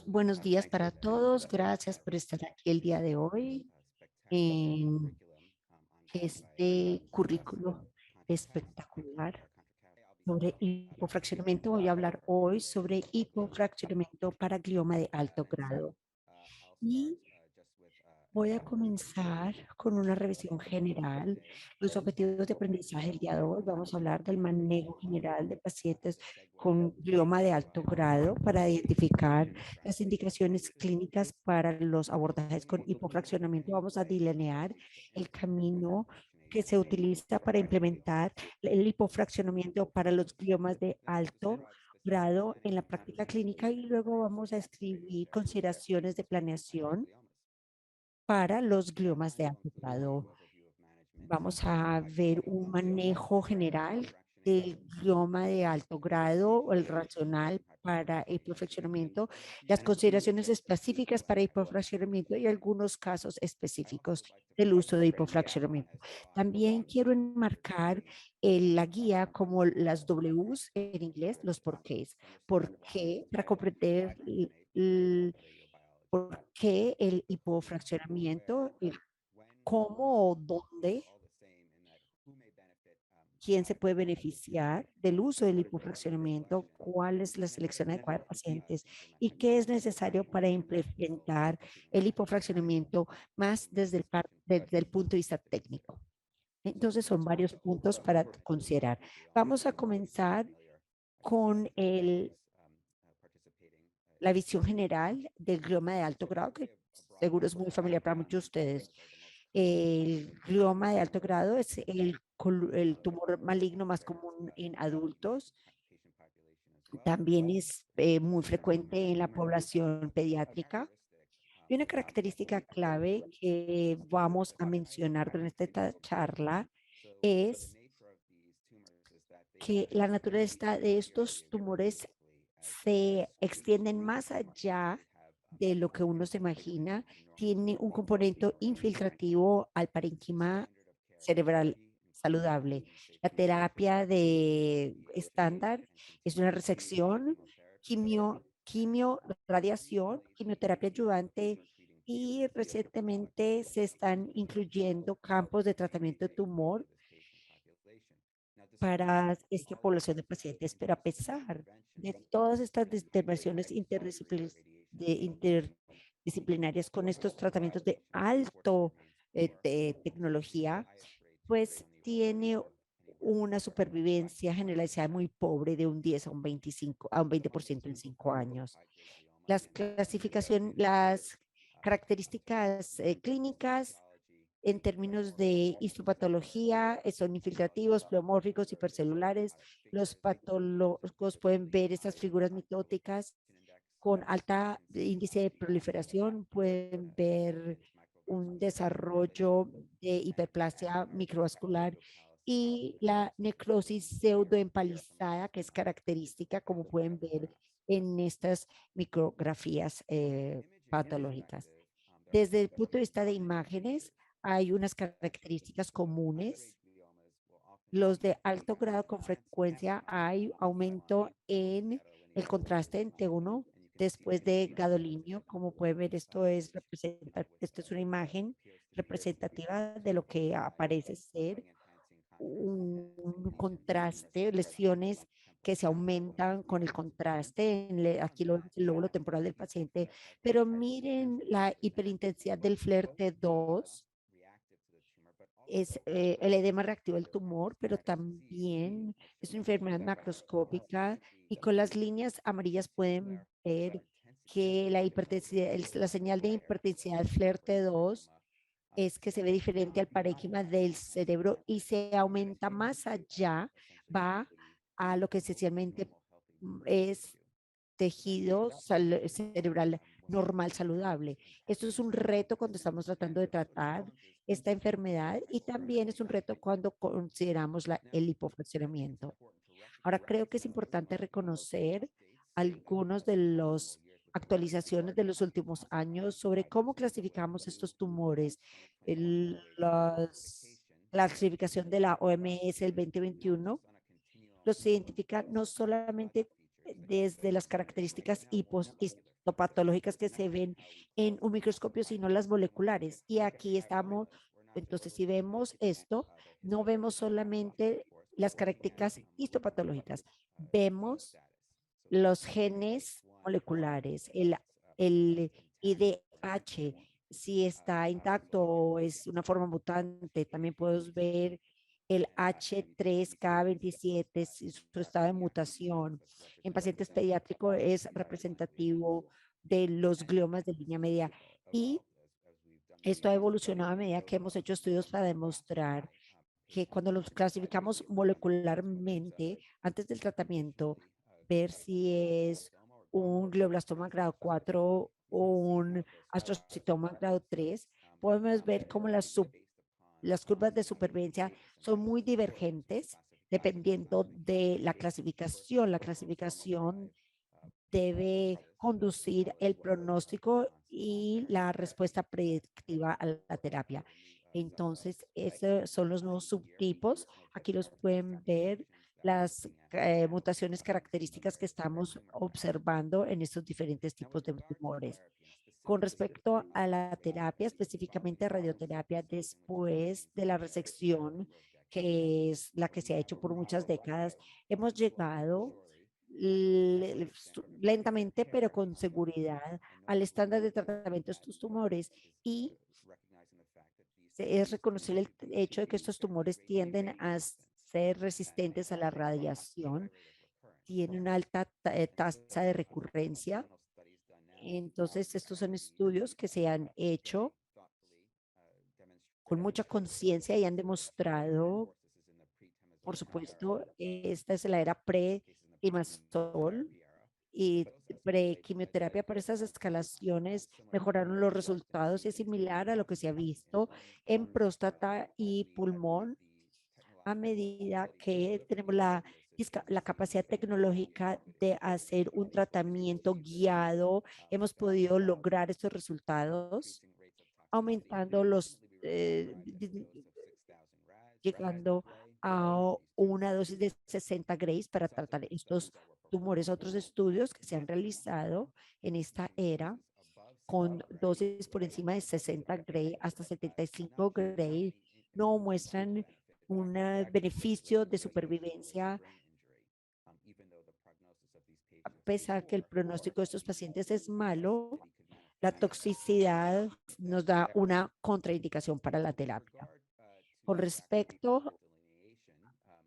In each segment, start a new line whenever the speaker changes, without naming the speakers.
Buenos días para todos. Gracias por estar aquí el día de hoy en este currículo espectacular sobre hipofraccionamiento. Voy a hablar hoy sobre hipofraccionamiento para glioma de alto grado. Y voy a comenzar con una revisión general. Los objetivos de aprendizaje del día de hoy. Vamos a hablar del manejo general de pacientes con glioma de alto grado para identificar las indicaciones clínicas para los abordajes con hipofraccionamiento. Vamos a delinear el camino que se utiliza para implementar el hipofraccionamiento para los gliomas de alto grado en la práctica clínica y luego vamos a escribir consideraciones de planeación para los gliomas de alto grado. Vamos a ver un manejo general del glioma de alto grado, el racional para el perfeccionamiento, las consideraciones específicas para hipofraccionamiento y algunos casos específicos del uso de hipofraccionamiento. También quiero enmarcar la guía como las Ws en inglés, los porqués. ¿Por qué? Para comprender por qué el hipofraccionamiento, el cómo o dónde, quién se puede beneficiar del uso del hipofraccionamiento, cuál es la selección adecuada de pacientes y qué es necesario para implementar el hipofraccionamiento más desde el punto de vista técnico. Entonces son varios puntos para considerar. Vamos a comenzar con la visión general del glioma de alto grado, que seguro es muy familiar para muchos de ustedes. El glioma de alto grado es el tumor maligno más común en adultos. También es muy frecuente en la población pediátrica. Y una característica clave que vamos a mencionar durante esta charla es que la naturaleza de estos tumores se extienden más allá de lo que uno se imagina. Tiene un componente infiltrativo al parénquima cerebral saludable. La terapia de estándar es una resección, radiación, quimioterapia ayudante y recientemente se están incluyendo campos de tratamiento de tumor para esta población de pacientes, pero a pesar de todas estas intervenciones interdisciplinarias con estos tratamientos de alto de tecnología, pues tiene una supervivencia generalizada muy pobre de un 10 a un 25, a un 20% en 5 años. Las características clínicas en términos de histopatología, son infiltrativos, pleomórficos, hipercelulares. Los patólogos pueden ver estas figuras mitóticas con alta índice de proliferación, pueden ver un desarrollo de hiperplasia microvascular y la necrosis pseudoempalizada, que es característica, como pueden ver en estas micrografías patológicas. Desde el punto de vista de imágenes, hay unas características comunes. Los de alto grado con frecuencia hay aumento en el contraste en T1 después de gadolinio. Como puede ver, esto es una imagen representativa de lo que aparece ser un contraste, lesiones que se aumentan con el contraste. Aquí lo vemos el lóbulo temporal del paciente, pero miren la hiperintensidad del FLAIR T2, es el edema reactivo del tumor, pero también es una enfermedad macroscópica y con las líneas amarillas pueden ver que la hipertensidad, la señal de hipertensidad del FLAIR T2 es que se ve diferente al parénquima del cerebro y se aumenta más allá, va a lo que esencialmente es tejido cerebral normal saludable. Esto es un reto cuando estamos tratando de tratar esta enfermedad y también es un reto cuando consideramos el hipofraccionamiento. Ahora creo que es importante reconocer algunos de los actualizaciones de los últimos años sobre cómo clasificamos estos tumores. La clasificación de la OMS el 2021 los identifica no solamente desde las características histopatológicas que se ven en un microscopio, sino las moleculares. Y aquí estamos, entonces si vemos esto, no vemos solamente las características histopatológicas, vemos los genes moleculares, el IDH, si está intacto o es una forma mutante. También podemos ver el H3K27, su estado de mutación. En pacientes pediátricos es representativo de los gliomas de línea media. Y esto ha evolucionado a medida que hemos hecho estudios para demostrar que cuando los clasificamos molecularmente antes del tratamiento, ver si es un glioblastoma grado 4 o un astrocitoma grado 3, podemos ver cómo las curvas de supervivencia son muy divergentes dependiendo de la clasificación. La clasificación debe conducir el pronóstico y la respuesta predictiva a la terapia. Entonces, esos son los nuevos subtipos. Aquí los pueden ver las mutaciones características que estamos observando en estos diferentes tipos de tumores. Con respecto a la terapia, específicamente radioterapia, después de la resección, que es la que se ha hecho por muchas décadas, hemos llegado lentamente, pero con seguridad, al estándar de tratamiento de estos tumores y es reconocer el hecho de que estos tumores tienden a ser resistentes a la radiación, tienen una alta tasa de recurrencia. Entonces, estos son estudios que se han hecho con mucha conciencia y han demostrado, por supuesto, esta es la era pre-imazol y prequimioterapia para estas escalaciones mejoraron los resultados y es similar a lo que se ha visto en próstata y pulmón a medida que tenemos la capacidad tecnológica de hacer un tratamiento guiado, hemos podido lograr estos resultados aumentando llegando a una dosis de 60 grays para tratar estos tumores. Otros estudios que se han realizado en esta era con dosis por encima de 60 gray hasta 75 gray no muestran un beneficio de supervivencia a pesar que el pronóstico de estos pacientes es malo. La toxicidad nos da una contraindicación para la terapia. Con respecto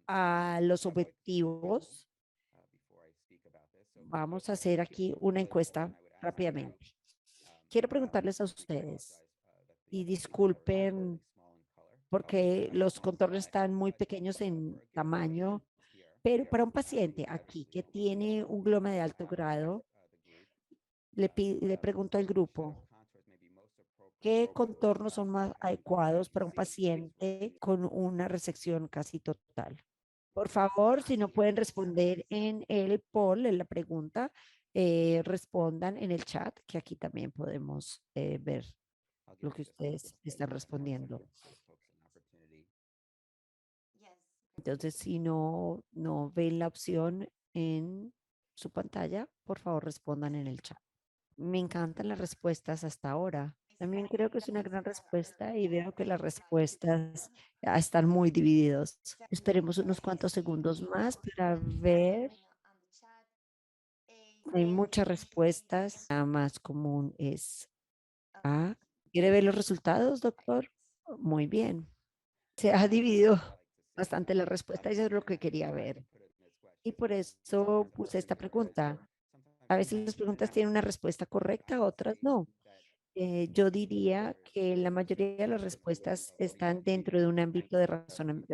a los objetivos, vamos a hacer aquí una encuesta rápidamente. Quiero preguntarles a ustedes y disculpen porque los contornos están muy pequeños en tamaño, pero para un paciente aquí que tiene un gloma de alto grado, le pregunto al grupo, ¿qué contornos son más adecuados para un paciente con una resección casi total? Por favor, si no pueden responder en el poll, en la pregunta, respondan en el chat, que aquí también podemos ver lo que ustedes están respondiendo. Entonces, si no ven la opción en su pantalla, por favor respondan en el chat. Me encantan las respuestas hasta ahora. También creo que es una gran respuesta y veo que las respuestas están muy divididos. Esperemos unos cuantos segundos más para ver. Hay muchas respuestas. La más común es A. ¿Quiere ver los resultados, doctor? Muy bien. Se ha dividido bastante la respuesta y eso es lo que quería ver. Y por eso puse esta pregunta. A veces las preguntas tienen una respuesta correcta, otras no. Yo diría que la mayoría de las respuestas están dentro de un ámbito de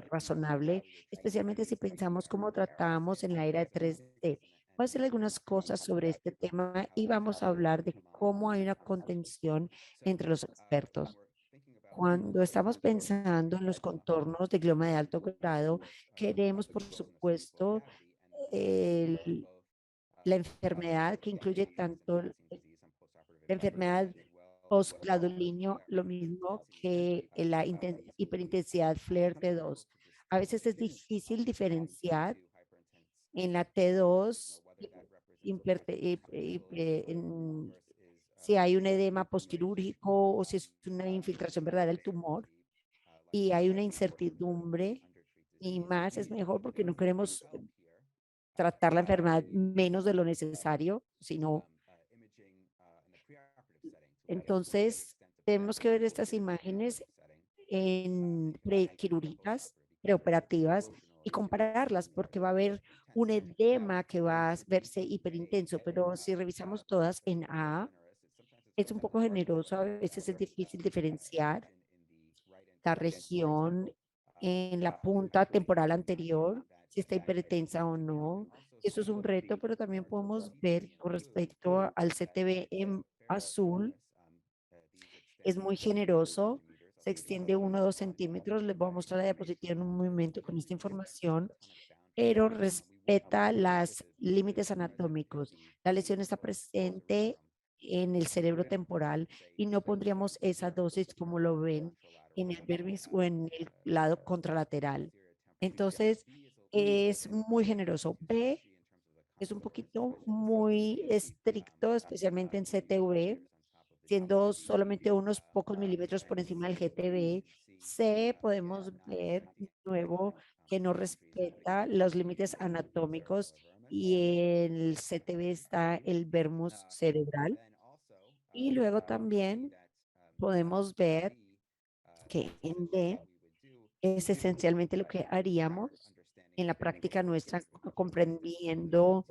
razonable, especialmente si pensamos cómo tratamos en la era de 3D. Voy a hacer algunas cosas sobre este tema y vamos a hablar de cómo hay una contención entre los expertos. Cuando estamos pensando en los contornos de glioma de alto grado, queremos, por supuesto, el- la enfermedad que incluye tanto la enfermedad postcladulinio, lo mismo que la hiperintensidad FLAIR T2. A veces es difícil diferenciar en la T2 si hay un edema postquirúrgico o si es una infiltración verdadera del tumor y hay una incertidumbre y más es mejor porque no queremos tratar la enfermedad menos de lo necesario, sino entonces tenemos que ver estas imágenes en prequirúrgicas, preoperativas y compararlas porque va a haber un edema que va a verse hiperintenso, pero si revisamos todas en A, es un poco generoso, a veces es difícil diferenciar la región en la punta temporal anterior, si está hipertensa o no. Eso es un reto, pero también podemos ver con respecto al CTB en azul, es muy generoso, se extiende 1 o 2 centímetros. Les voy a mostrar la diapositiva en un momento con esta información, pero respeta los límites anatómicos. La lesión está presente en el cerebro temporal y no pondríamos esa dosis como lo ven en el vermis o en el lado contralateral. Entonces, es muy generoso. B es un poquito muy estricto, especialmente en CTV, siendo solamente unos pocos milímetros por encima del GTB. C, podemos ver de nuevo que no respeta los límites anatómicos y en el CTB está el vermus cerebral. Y luego también podemos ver que en D es esencialmente lo que haríamos en la práctica nuestra, comprendiendo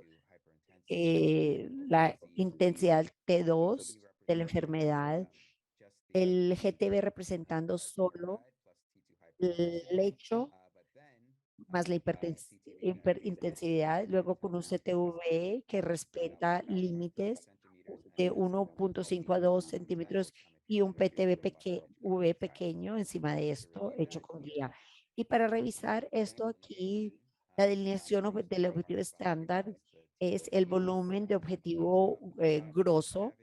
la intensidad T2 de la enfermedad, el GTB representando solo el lecho más la hiperintensidad, luego con un CTV que respeta límites de 1,5 a 2 centímetros y un PTV pequeño encima de esto, hecho con guía. Y para revisar esto aquí, la delineación del objetivo estándar es el volumen de objetivo grosso,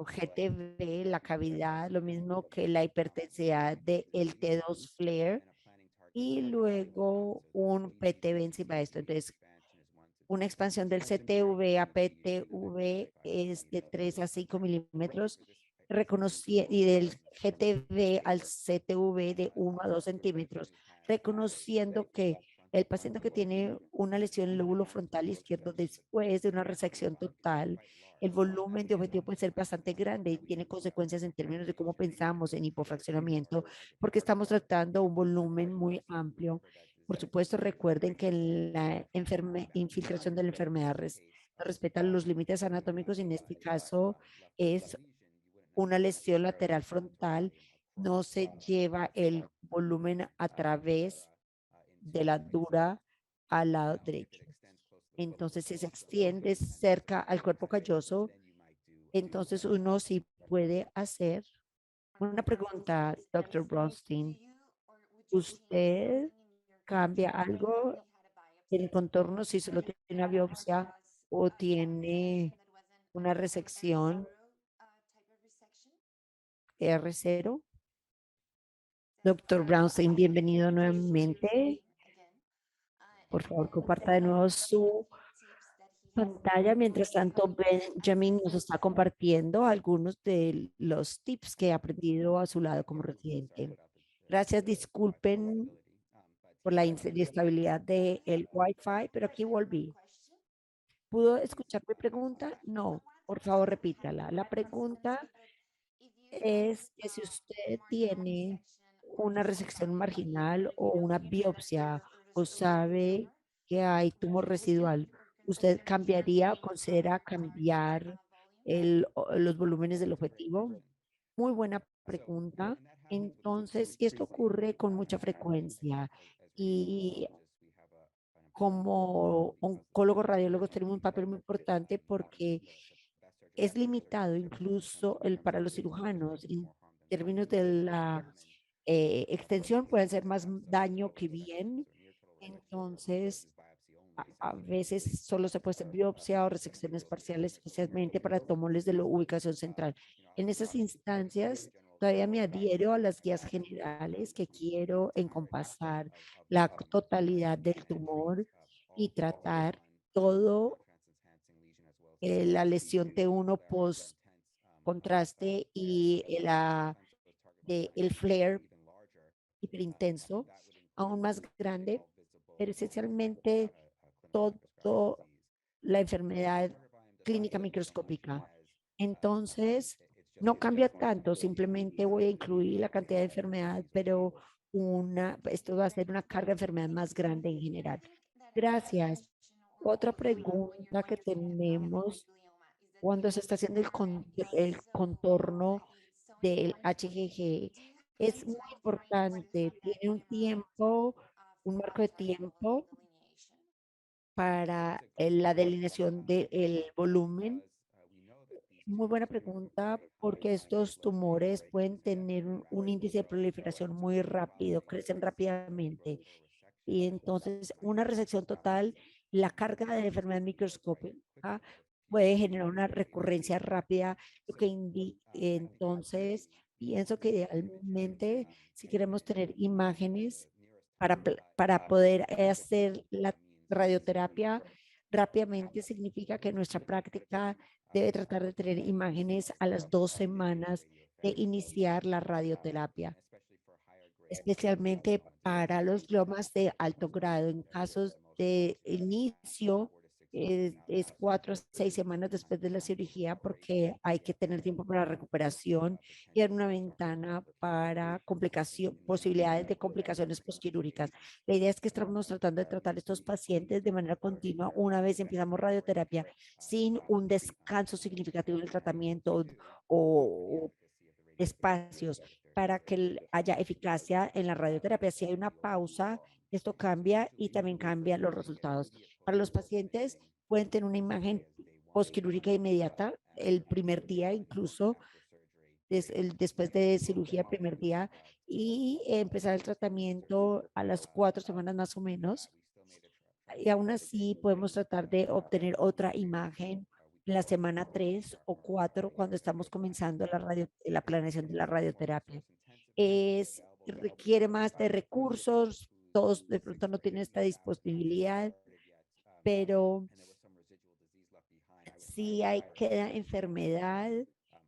o GTV, la cavidad, lo mismo que la hipertensidad del T2 flare y luego un PTV encima de esto. Entonces, una expansión del CTV a PTV es de 3 a 5 milímetros y del GTV al CTV de 1 a 2 centímetros, reconociendo que el paciente que tiene una lesión en el lóbulo frontal izquierdo después de una resección total, el volumen de objetivo puede ser bastante grande y tiene consecuencias en términos de cómo pensamos en hipofraccionamiento, porque estamos tratando un volumen muy amplio. Por supuesto, recuerden que la infiltración de la enfermedad no respeta los límites anatómicos y en este caso es una lesión lateral frontal, no se lleva el volumen a través de la dura al lado derecho. Entonces, si se extiende cerca al cuerpo calloso, entonces uno sí puede hacer una pregunta, doctor Bronstein. ¿Usted cambia algo en el contorno si solo tiene una biopsia o tiene una resección R0? Doctor Brownstein, bienvenido nuevamente. Por favor, comparta de nuevo su pantalla. Mientras tanto, Benjamin nos está compartiendo algunos de los tips que he aprendido a su lado como residente. Gracias, disculpen por la inestabilidad del Wi-Fi, pero aquí volví. ¿Pudo escuchar mi pregunta? No, por favor, repítala. La pregunta es que si usted tiene una resección marginal o una biopsia o sabe que hay tumor residual, ¿usted cambiaría o considera cambiar los volúmenes del objetivo? Muy buena pregunta. Entonces, y esto ocurre con mucha frecuencia y como oncólogos radiólogos tenemos un papel muy importante porque es limitado incluso para los cirujanos en términos de la extensión, puede hacer más daño que bien. Entonces, a veces solo se puede hacer biopsia o resecciones parciales, especialmente para tumores de la ubicación central. En esas instancias, todavía me adhiero a las guías generales que quiero encompasar la totalidad del tumor y tratar todo la lesión T1 post contraste y el flare hiperintenso, aún más grande, pero esencialmente todo la enfermedad clínica microscópica. Entonces, no cambia tanto, simplemente voy a incluir la cantidad de enfermedad, pero esto va a ser una carga de enfermedad más grande en general. Gracias. Otra pregunta que tenemos cuando se está haciendo el contorno del HGG es muy importante. Tiene un tiempo, un marco de tiempo para la delineación del volumen. Muy buena pregunta, porque estos tumores pueden tener un índice de proliferación muy rápido, crecen rápidamente. Y entonces, una resección total, la carga de la enfermedad microscópica puede generar una recurrencia rápida, lo que indica, entonces, pienso que idealmente, si queremos tener imágenes para poder hacer la radioterapia rápidamente, significa que nuestra práctica debe tratar de tener imágenes a las 2 semanas de iniciar la radioterapia, especialmente para los gliomas de alto grado. En casos de inicio, es 4 a 6 semanas después de la cirugía, porque hay que tener tiempo para recuperación y dar una ventana para posibilidades de complicaciones posquirúrgicas. La idea es que estamos tratando de tratar estos pacientes de manera continua una vez empezamos radioterapia, sin un descanso significativo del tratamiento o espacios para que haya eficacia en la radioterapia. Si hay una pausa, esto cambia y también cambia los resultados. Para los pacientes pueden tener una imagen postquirúrgica inmediata el primer día, incluso después de cirugía, el primer día, y empezar el tratamiento a las 4 semanas más o menos. Y aún así podemos tratar de obtener otra imagen en la semana 3 o 4, cuando estamos comenzando la planeación de la radioterapia. Requiere más de recursos, todos de pronto no tienen esta disponibilidad, pero si hay queda enfermedad,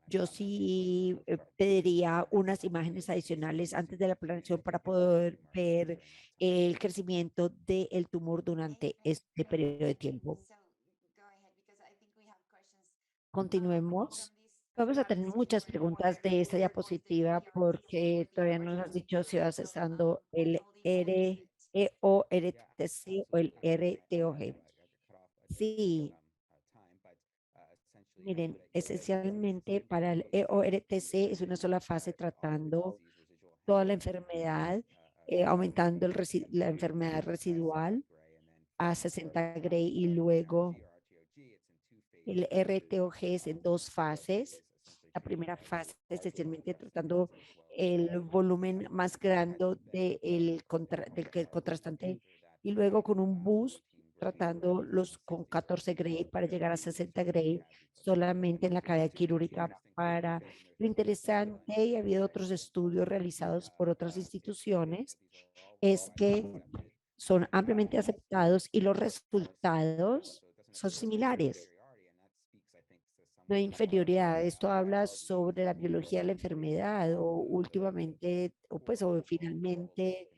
yo sí pediría unas imágenes adicionales antes de la planeación para poder ver el crecimiento del tumor durante este periodo de tiempo. Continuemos. Vamos a tener muchas preguntas de esta diapositiva, porque todavía no nos has dicho si vas usando el EORTC o el RTOG. Sí, miren, esencialmente para el EORTC es una sola fase tratando toda la enfermedad, aumentando la enfermedad residual a 60 Gray, y luego el RTOG es en 2 fases. La primera fase es esencialmente tratando el volumen más grande del que el contrastante, y luego con un boost tratando los con 14 Gray para llegar a 60 Gray solamente en la cavidad quirúrgica. Para lo interesante, y ha habido otros estudios realizados por otras instituciones, es que son ampliamente aceptados y los resultados son similares. No hay inferioridad. Esto habla sobre la biología de la enfermedad, o últimamente, o finalmente,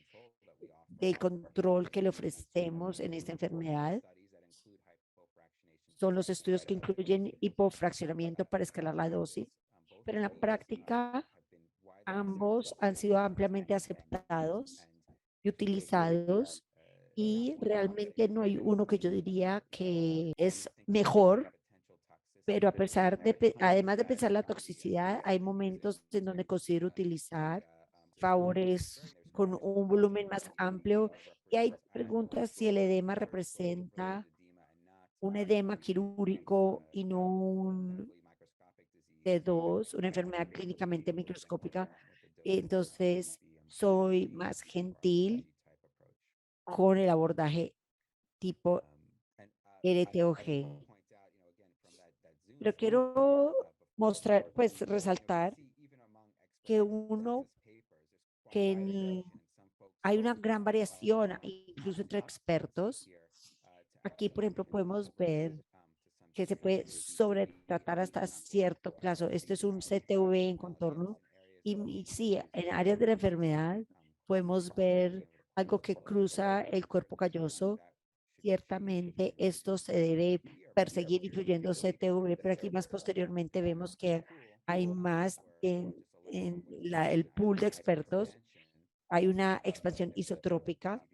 del control que le ofrecemos en esta enfermedad. Son los estudios que incluyen hipofraccionamiento para escalar la dosis, pero en la práctica ambos han sido ampliamente aceptados y utilizados, y realmente no hay uno que yo diría que es mejor. Pero además de pensar la toxicidad, hay momentos en donde considero utilizar favores con un volumen más amplio, y hay preguntas si el edema representa un edema quirúrgico y no un T2, una enfermedad clínicamente microscópica. Entonces, soy más gentil con el abordaje tipo RTOG. Pero quiero mostrar, pues resaltar que hay una gran variación, incluso entre expertos. Aquí, por ejemplo, podemos ver que se puede sobretratar hasta cierto plazo. Esto es un CTV en contorno. Y sí, en áreas de la enfermedad podemos ver algo que cruza el cuerpo calloso. Ciertamente esto se debe perseguir incluyendo CTV, pero aquí más posteriormente vemos que hay más el pool de expertos. Hay una expansión isotrópica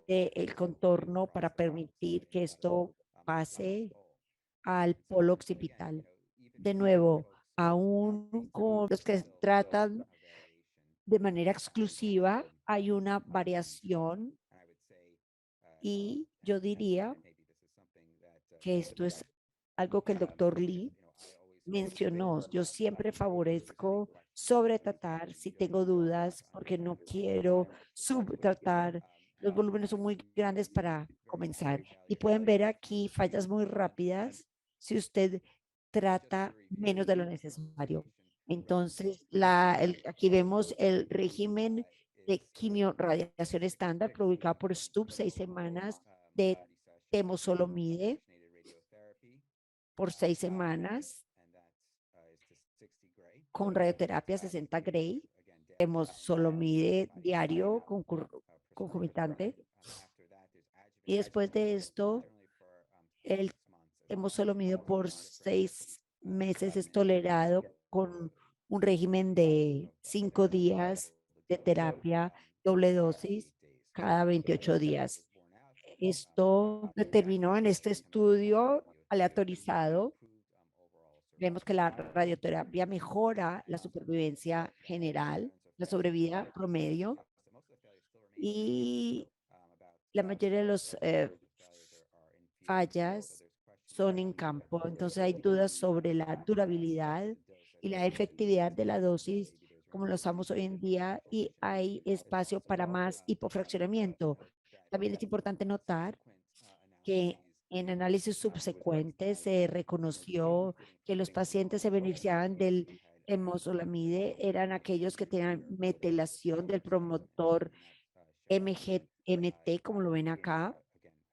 del contorno para permitir que esto pase al polo occipital. De nuevo, aún con los que tratan de manera exclusiva, hay una variación y yo diría que esto es algo que el doctor Lee mencionó. Yo siempre favorezco sobretratar si tengo dudas porque no quiero subtratar. Los volúmenes son muy grandes para comenzar. Y pueden ver aquí fallas muy rápidas si usted trata menos de lo necesario. Entonces, aquí vemos el régimen de quimiorradiación estándar publicado por Stubb, 6 semanas de temozolomide por 6 semanas con radioterapia 60 Gray. Vemos temozolomide diario concomitante. Y después de esto, el temozolomide por 6 meses es tolerado con un régimen de 5 días de terapia doble dosis cada 28 días. Esto determinó en este estudio aleatorizado. Vemos que la radioterapia mejora la supervivencia general, la sobrevida promedio y la mayoría de los fallas son en campo. Entonces hay dudas sobre la durabilidad y la efectividad de la dosis como lo usamos hoy en día y hay espacio para más hipofraccionamiento. También es importante notar que en análisis subsecuentes se reconoció que los pacientes se beneficiaban del temozolomide eran aquellos que tenían metilación del promotor MGMT, como lo ven acá.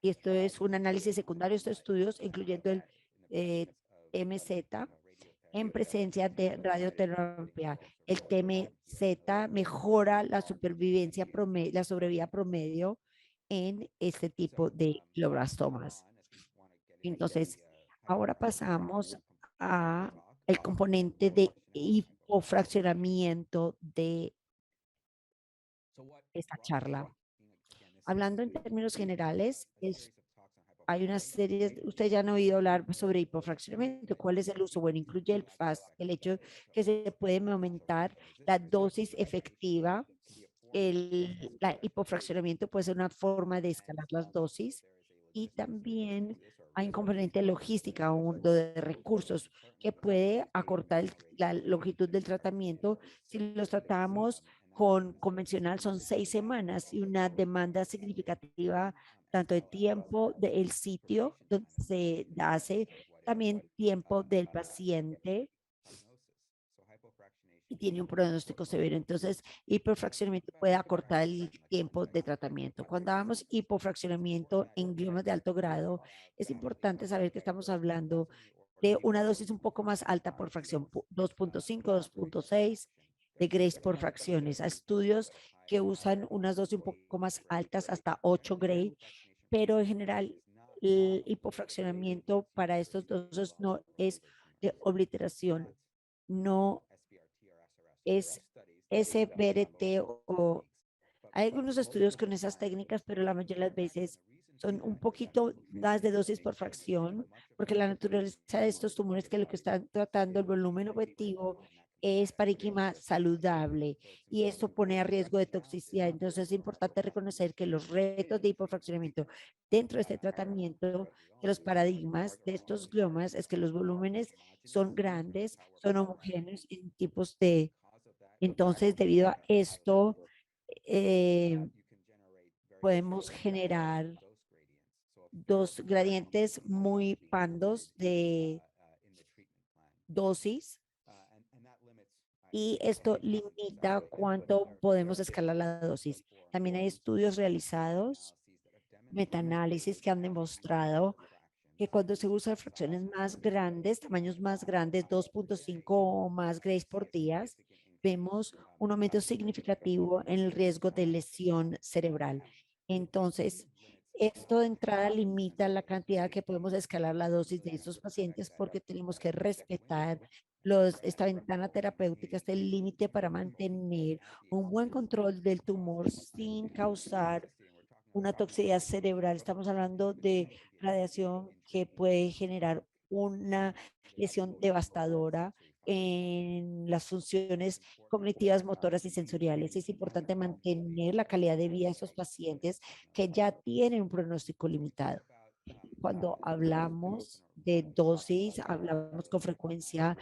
Y esto es un análisis secundario, estos estudios, incluyendo el eh, MZ, en presencia de radioterapia. El TMZ mejora la supervivencia promedio, la sobrevida promedio en este tipo de glioblastoma. Entonces, ahora pasamos a el componente de hipofraccionamiento de esta charla. Hablando en términos generales, hay una serie, ustedes ya han oído hablar sobre hipofraccionamiento. ¿Cuál es el uso? Bueno, incluye el FAST, el hecho que se puede aumentar la dosis efectiva. La hipofraccionamiento puede ser una forma de escalar las dosis y también hay un componente de logística o de recursos que puede acortar la longitud del tratamiento. Si los tratamos con convencional son 6 semanas y una demanda significativa tanto de tiempo del sitio donde se hace, también tiempo del paciente y tiene un pronóstico severo. Entonces, hiperfraccionamiento puede acortar el tiempo de tratamiento. Cuando hablamos hipofraccionamiento en gliomas de alto grado, es importante saber que estamos hablando de una dosis un poco más alta por fracción, 2.5, 2.6 de Grace por fracciones. A estudios que usan unas dosis un poco más altas, hasta 8 Gray, pero en general el hipofraccionamiento para estos dosis no es de obliteración, no es SBRT o hay algunos estudios con esas técnicas, pero la mayoría de las veces son un poquito más de dosis por fracción, porque la naturaleza de estos tumores que lo que están tratando, el volumen objetivo es parénquima saludable y esto pone a riesgo de toxicidad. Entonces es importante reconocer que los retos de hipofraccionamiento dentro de este tratamiento, de los paradigmas de estos gliomas, es que los volúmenes son grandes, son homogéneos en tipos de entonces, debido a esto, eh, podemos generar dos gradientes muy pandos de dosis y esto limita cuánto podemos escalar la dosis. También hay estudios realizados, metaanálisis que han demostrado que cuando se usa fracciones más grandes, tamaños más grandes, 2.5 o más grays por días, vemos un aumento significativo en el riesgo de lesión cerebral. Entonces, esto de entrada limita la cantidad que podemos escalar la dosis de estos pacientes porque tenemos que respetar esta ventana terapéutica, este límite para mantener un buen control del tumor sin causar una toxicidad cerebral. Estamos hablando de radiación que puede generar una lesión devastadora en las funciones cognitivas, motoras y sensoriales. Es importante mantener la calidad de vida de esos pacientes que ya tienen un pronóstico limitado. Cuando hablamos de dosis, hablamos con frecuencia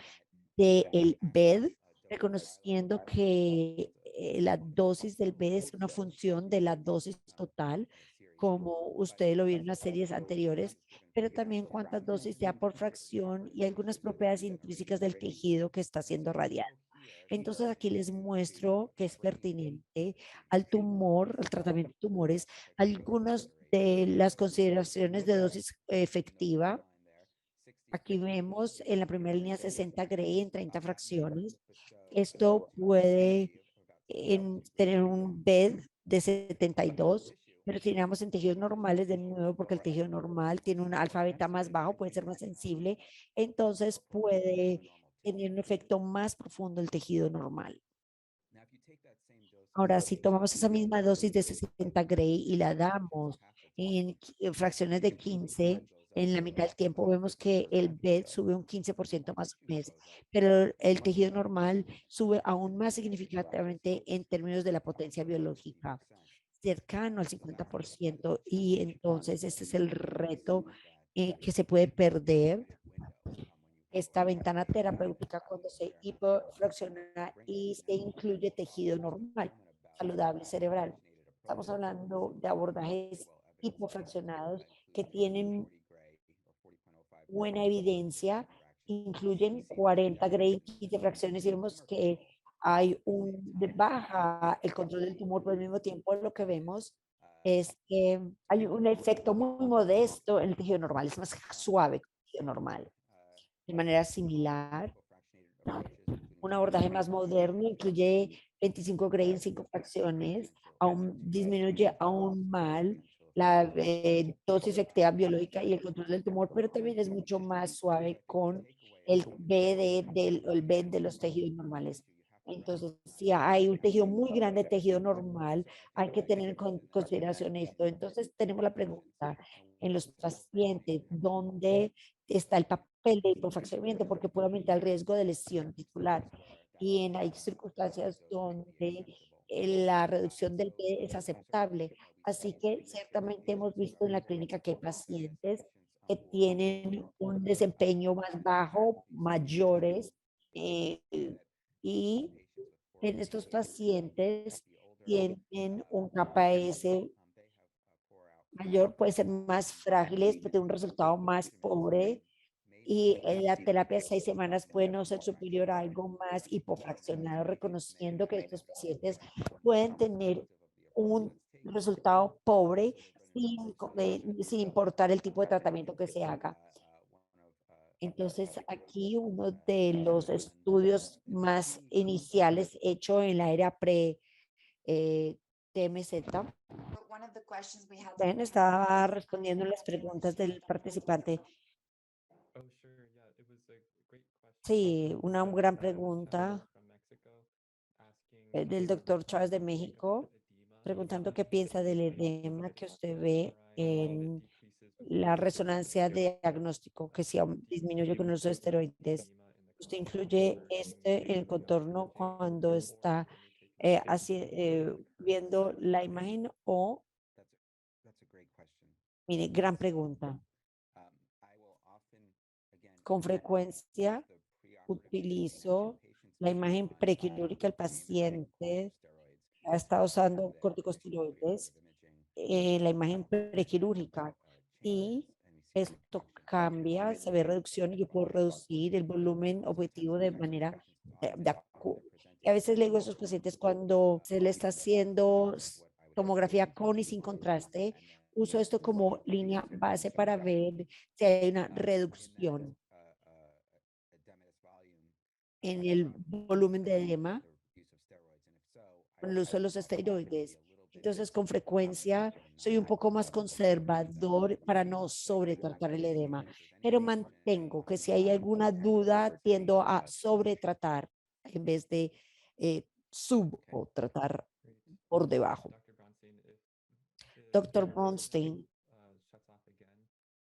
del BED, reconociendo que la dosis del BED es una función de la dosis total, como ustedes lo vieron en las series anteriores, pero también cuántas dosis sea por fracción y algunas propiedades intrínsecas del tejido que está siendo radiado. Entonces aquí les muestro que es pertinente al tumor, al tratamiento de tumores, algunas de las consideraciones de dosis efectiva. Aquí vemos en la primera línea 60 Gray en 30 fracciones. Esto puede tener un BED de 72, pero si miramos en tejidos normales, de nuevo, porque el tejido normal tiene un alfa beta más bajo, puede ser más sensible, entonces puede tener un efecto más profundo el tejido normal. Ahora, si tomamos esa misma dosis de 60 Gray y la damos en fracciones de 15, en la mitad del tiempo vemos que el BED sube un 15% más al mes, pero el tejido normal sube aún más significativamente en términos de la potencia biológica, cercano al 50%, y entonces este es el reto que se puede perder esta ventana terapéutica cuando se hipofracciona y se incluye tejido normal, saludable cerebral. Estamos hablando de abordajes hipofraccionados que tienen buena evidencia, incluyen 40 Gray 15 fracciones y vemos que hay baja el control del tumor, pero al mismo tiempo lo que vemos es que hay un efecto muy modesto en el tejido normal, es más suave que el tejido normal. De manera similar, un abordaje más moderno incluye 25 Gray en 5 fracciones, aún disminuye aún mal la dosis efectiva biológica y el control del tumor, pero también es mucho más suave con el el BED de los tejidos normales. Entonces, si hay un tejido muy grande, tejido normal, hay que tener en consideración esto. Entonces, tenemos la pregunta en los pacientes, ¿dónde está el papel de hipofraccionamiento? Porque puede aumentar el riesgo de lesión tisular. Y hay circunstancias donde la reducción del P es aceptable. Así que ciertamente hemos visto en la clínica que hay pacientes que tienen un desempeño más bajo, mayores, eh, y en estos pacientes tienen un KPS mayor, puede ser más frágiles, puede tener un resultado más pobre y la terapia de 6 semanas puede no ser superior a algo más hipofraccionado, reconociendo que estos pacientes pueden tener un resultado pobre sin importar el tipo de tratamiento que se haga. Entonces, aquí uno de los estudios más iniciales hecho en la era pre-TMZ, Ben estaba respondiendo las preguntas del participante. Sí, una gran pregunta del doctor Chávez de México, preguntando qué piensa del edema que usted ve en la resonancia de diagnóstico, que si disminuye con el uso de esteroides. Usted incluye en el contorno cuando está viendo la imagen o, mire, gran pregunta. Con frecuencia utilizo la imagen prequirúrgica del paciente ha estado usando corticosteroides, la imagen prequirúrgica, y esto cambia, se ve reducción y yo puedo reducir el volumen objetivo de manera y a veces le digo a esos pacientes cuando se le está haciendo tomografía con y sin contraste, uso esto como línea base para ver si hay una reducción en el volumen de edema con el uso de los esteroides. Entonces, con frecuencia soy un poco más conservador para no sobretratar el edema, pero mantengo que si hay alguna duda, tiendo a sobretratar en vez de sub o tratar por debajo. Doctor Bronstein,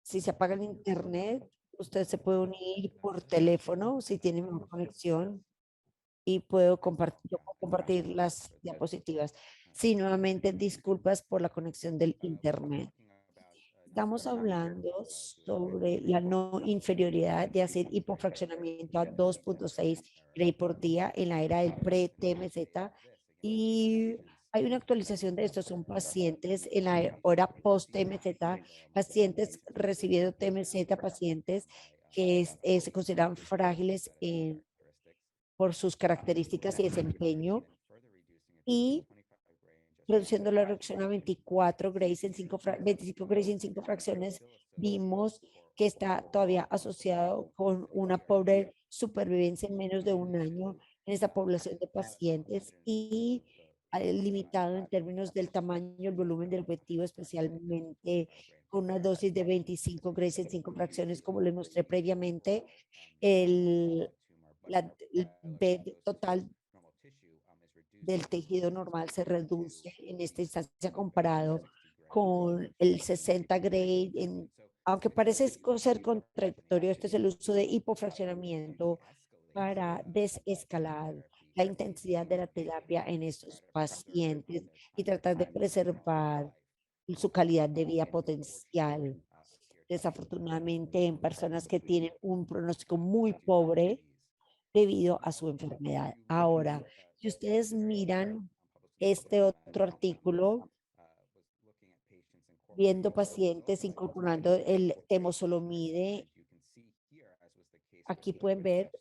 si se apaga el internet, usted se puede unir por teléfono si tiene mejor conexión y yo puedo compartir las diapositivas. Sí, nuevamente disculpas por la conexión del internet. Estamos hablando sobre la no inferioridad de hacer hipofraccionamiento a 2.6 Gray por día en la era del pre-TMZ y hay una actualización de estos, son pacientes en la hora post-TMZ, pacientes recibiendo TMZ, pacientes que se consideran frágiles por sus características y desempeño y reduciendo la reacción a 24 Grays en 25 Grays en 5 fracciones, vimos que está todavía asociado con una pobre supervivencia en menos de un año en esta población de pacientes y limitado en términos del tamaño y el volumen del objetivo, especialmente con una dosis de 25 Grays en 5 fracciones, como les mostré previamente, el, el bed total del tejido normal se reduce en esta instancia comparado con el 60 grade, aunque parece ser contradictorio, este es el uso de hipofraccionamiento para desescalar la intensidad de la terapia en estos pacientes y tratar de preservar su calidad de vida potencial. Desafortunadamente, en personas que tienen un pronóstico muy pobre, debido a su enfermedad. Ahora, si ustedes miran este otro artículo, viendo pacientes incorporando el temozolomide, aquí pueden ver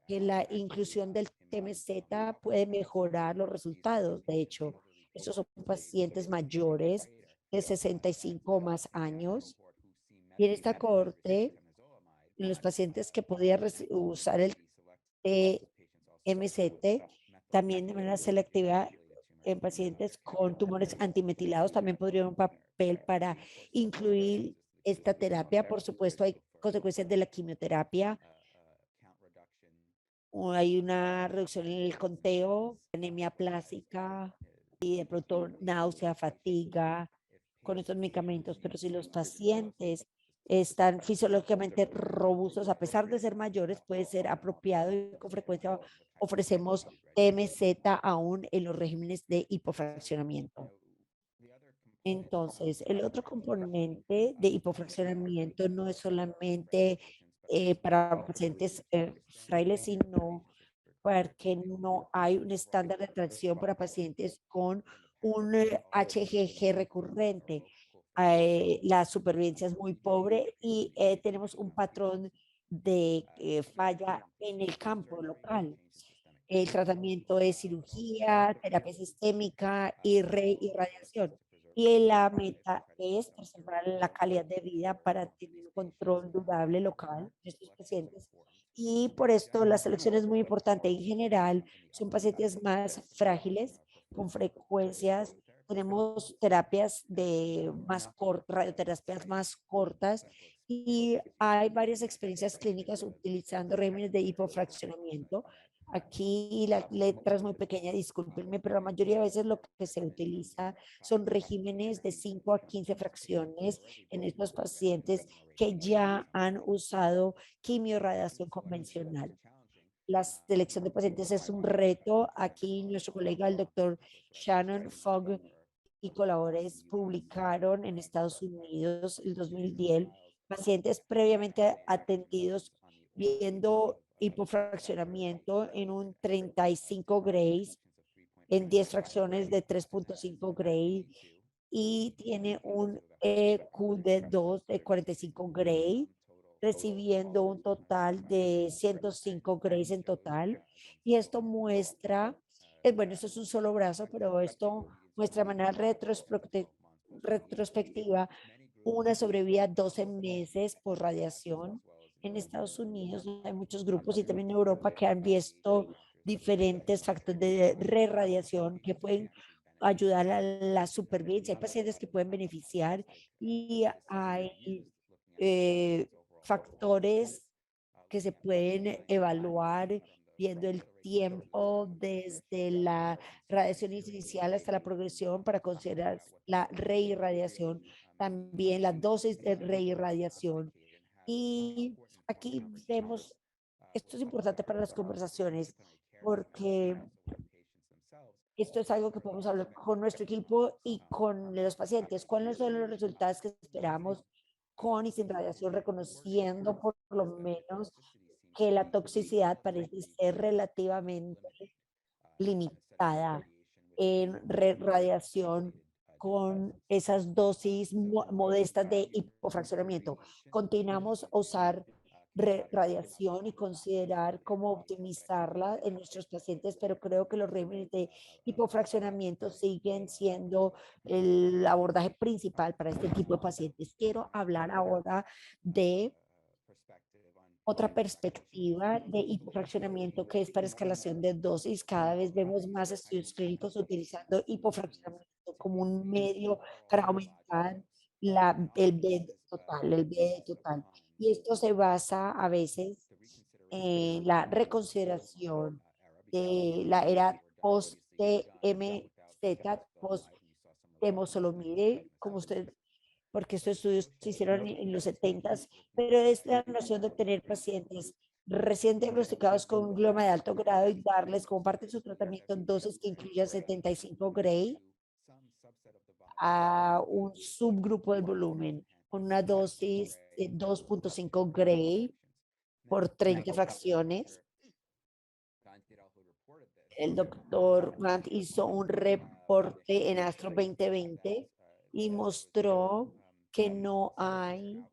que la inclusión del TMZ puede mejorar los resultados. De hecho, estos son pacientes mayores de 65 o más años. Y en esta corte, en los pacientes que podían usar el MCT, también de manera selectiva en pacientes con tumores antimetilados, también podría un papel para incluir esta terapia. Por supuesto, hay consecuencias de la quimioterapia, o hay una reducción en el conteo, anemia plástica y de pronto náusea, fatiga con estos medicamentos, pero si los pacientes están fisiológicamente robustos, a pesar de ser mayores, puede ser apropiado y con frecuencia ofrecemos TMZ aún en los regímenes de hipofraccionamiento. Entonces, el otro componente de hipofraccionamiento no es solamente para pacientes frailes, sino porque no hay un estándar de tracción para pacientes con un HGG recurrente. La supervivencia es muy pobre y tenemos un patrón de falla en el campo local. El tratamiento es cirugía, terapia sistémica y reirradiación. Y la meta es preservar la calidad de vida para tener un control durable local de estos pacientes. Y por esto la selección es muy importante. En general, son pacientes más frágiles, con frecuencias. Tenemos terapias de más cortas, radioterapias más cortas y hay varias experiencias clínicas utilizando regímenes de hipofraccionamiento. Aquí la letra es muy pequeña, discúlpenme, pero la mayoría de veces lo que se utiliza son regímenes de 5 a 15 fracciones en estos pacientes que ya han usado quimiorradiación convencional. La selección de pacientes es un reto. Aquí nuestro colega, el doctor Shannon Fogg y colaboradores publicaron en Estados Unidos el 2010 pacientes previamente atendidos viendo hipofraccionamiento en un 35 grays en 10 fracciones de 3.5 gray y tiene un EQ de 2 de 45 gray, recibiendo un total de 105 grays en total. Y esto muestra, bueno, esto es un solo brazo, pero esto muestra de manera retrospectiva una sobrevida 12 meses por radiación. En Estados Unidos hay muchos grupos y también en Europa que han visto diferentes factores de reradiación que pueden ayudar a la supervivencia. Hay pacientes que pueden beneficiar y hay factores que se pueden evaluar viendo el tiempo desde la radiación inicial hasta la progresión para considerar la reirradiación, también la dosis de reirradiación. Y aquí vemos, esto es importante para las conversaciones porque esto es algo que podemos hablar con nuestro equipo y con los pacientes. ¿Cuáles son los resultados que esperamos con y sin radiación, reconociendo por lo menos que la toxicidad parece ser relativamente limitada en radiación con esas dosis modestas de hipofraccionamiento? Continuamos a usar radiación y considerar cómo optimizarla en nuestros pacientes, pero creo que los regímenes de hipofraccionamiento siguen siendo el abordaje principal para este tipo de pacientes. Quiero hablar ahora de otra perspectiva de hipofraccionamiento que es para escalación de dosis. Cada vez vemos más estudios clínicos utilizando hipofraccionamiento como un medio para aumentar el B total, el B total. Y esto se basa a veces en la reconsideración de la era post-TMZ, post-temozolomide, como usted, porque estos estudios se hicieron en los 70s, pero es la noción de tener pacientes recién diagnosticados con un glioma de alto grado y darles como parte de su tratamiento dosis que incluyan 75 Gray a un subgrupo del volumen con una dosis de 2.5 Gray por 30 fracciones. El doctor Grant hizo un reporte en Astro 2020 y mostró que no hay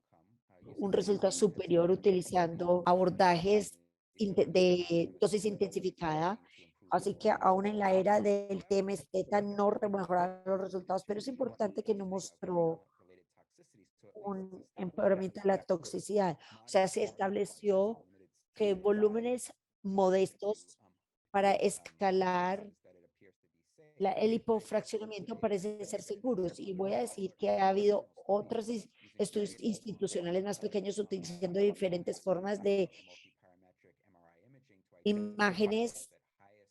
un resultado superior utilizando abordajes de dosis intensificada. Así que aún en la era del TMZ no mejoraron los resultados, pero es importante que no mostró un empeoramiento de la toxicidad. O sea, se estableció que volúmenes modestos para escalar el hipofraccionamiento parece ser seguros. Y voy a decir que ha habido otros estudios institucionales más pequeños utilizando diferentes formas de imágenes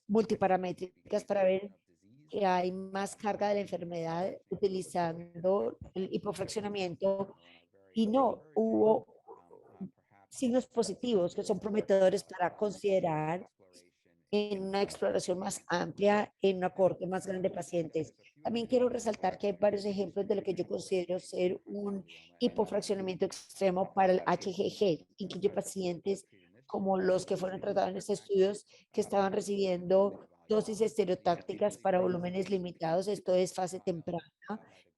multiparamétricas para ver que hay más carga de la enfermedad utilizando el hipofraccionamiento y no hubo signos positivos que son prometedores para considerar en una exploración más amplia, en una corte más grande de pacientes. También quiero resaltar que hay varios ejemplos de lo que yo considero ser un hipofraccionamiento extremo para el HGG. Incluye pacientes como los que fueron tratados en estos estudios que estaban recibiendo dosis estereotácticas para volúmenes limitados. Esto es fase temprana,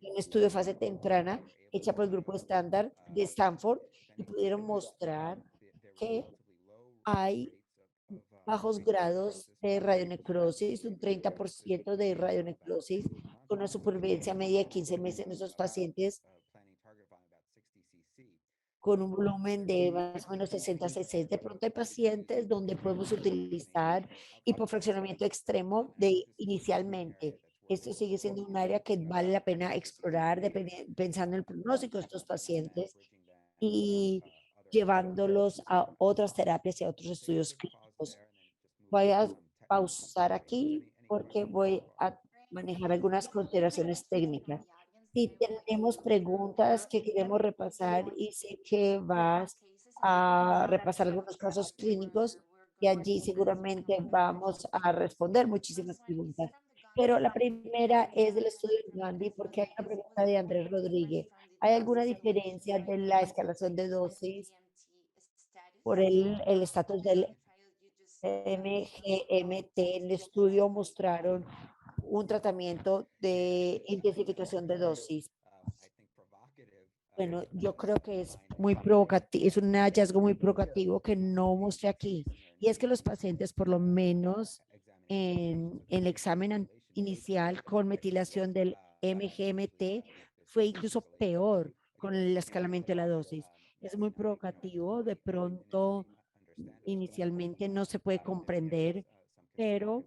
un estudio de fase temprana hecha por el grupo estándar de Stanford y pudieron mostrar que hay bajos grados de radionecrosis, un 30% de radionecrosis, con una supervivencia media de 15 meses en esos pacientes con un volumen de más o menos 60 cc. De pronto hay pacientes donde podemos utilizar hipofraccionamiento extremo inicialmente. Esto sigue siendo un área que vale la pena explorar pensando en el pronóstico de estos pacientes y llevándolos a otras terapias y a otros estudios clínicos. Voy a pausar aquí porque voy a manejar algunas consideraciones técnicas. Si tenemos preguntas que queremos repasar y sé que vas a repasar algunos casos clínicos y allí seguramente vamos a responder muchísimas preguntas. Pero la primera es del estudio de Gandhi porque hay una pregunta de Andrés Rodríguez. ¿Hay alguna diferencia de la escalación de dosis por el estatus del MGMT? En el estudio mostraron un tratamiento de intensificación de dosis. Bueno, yo creo que es muy provocativo, es un hallazgo muy provocativo que no mostré aquí. Y es que los pacientes, por lo menos en el examen inicial con metilación del MGMT fue incluso peor con el escalamiento de la dosis. Es muy provocativo, de pronto inicialmente no se puede comprender, pero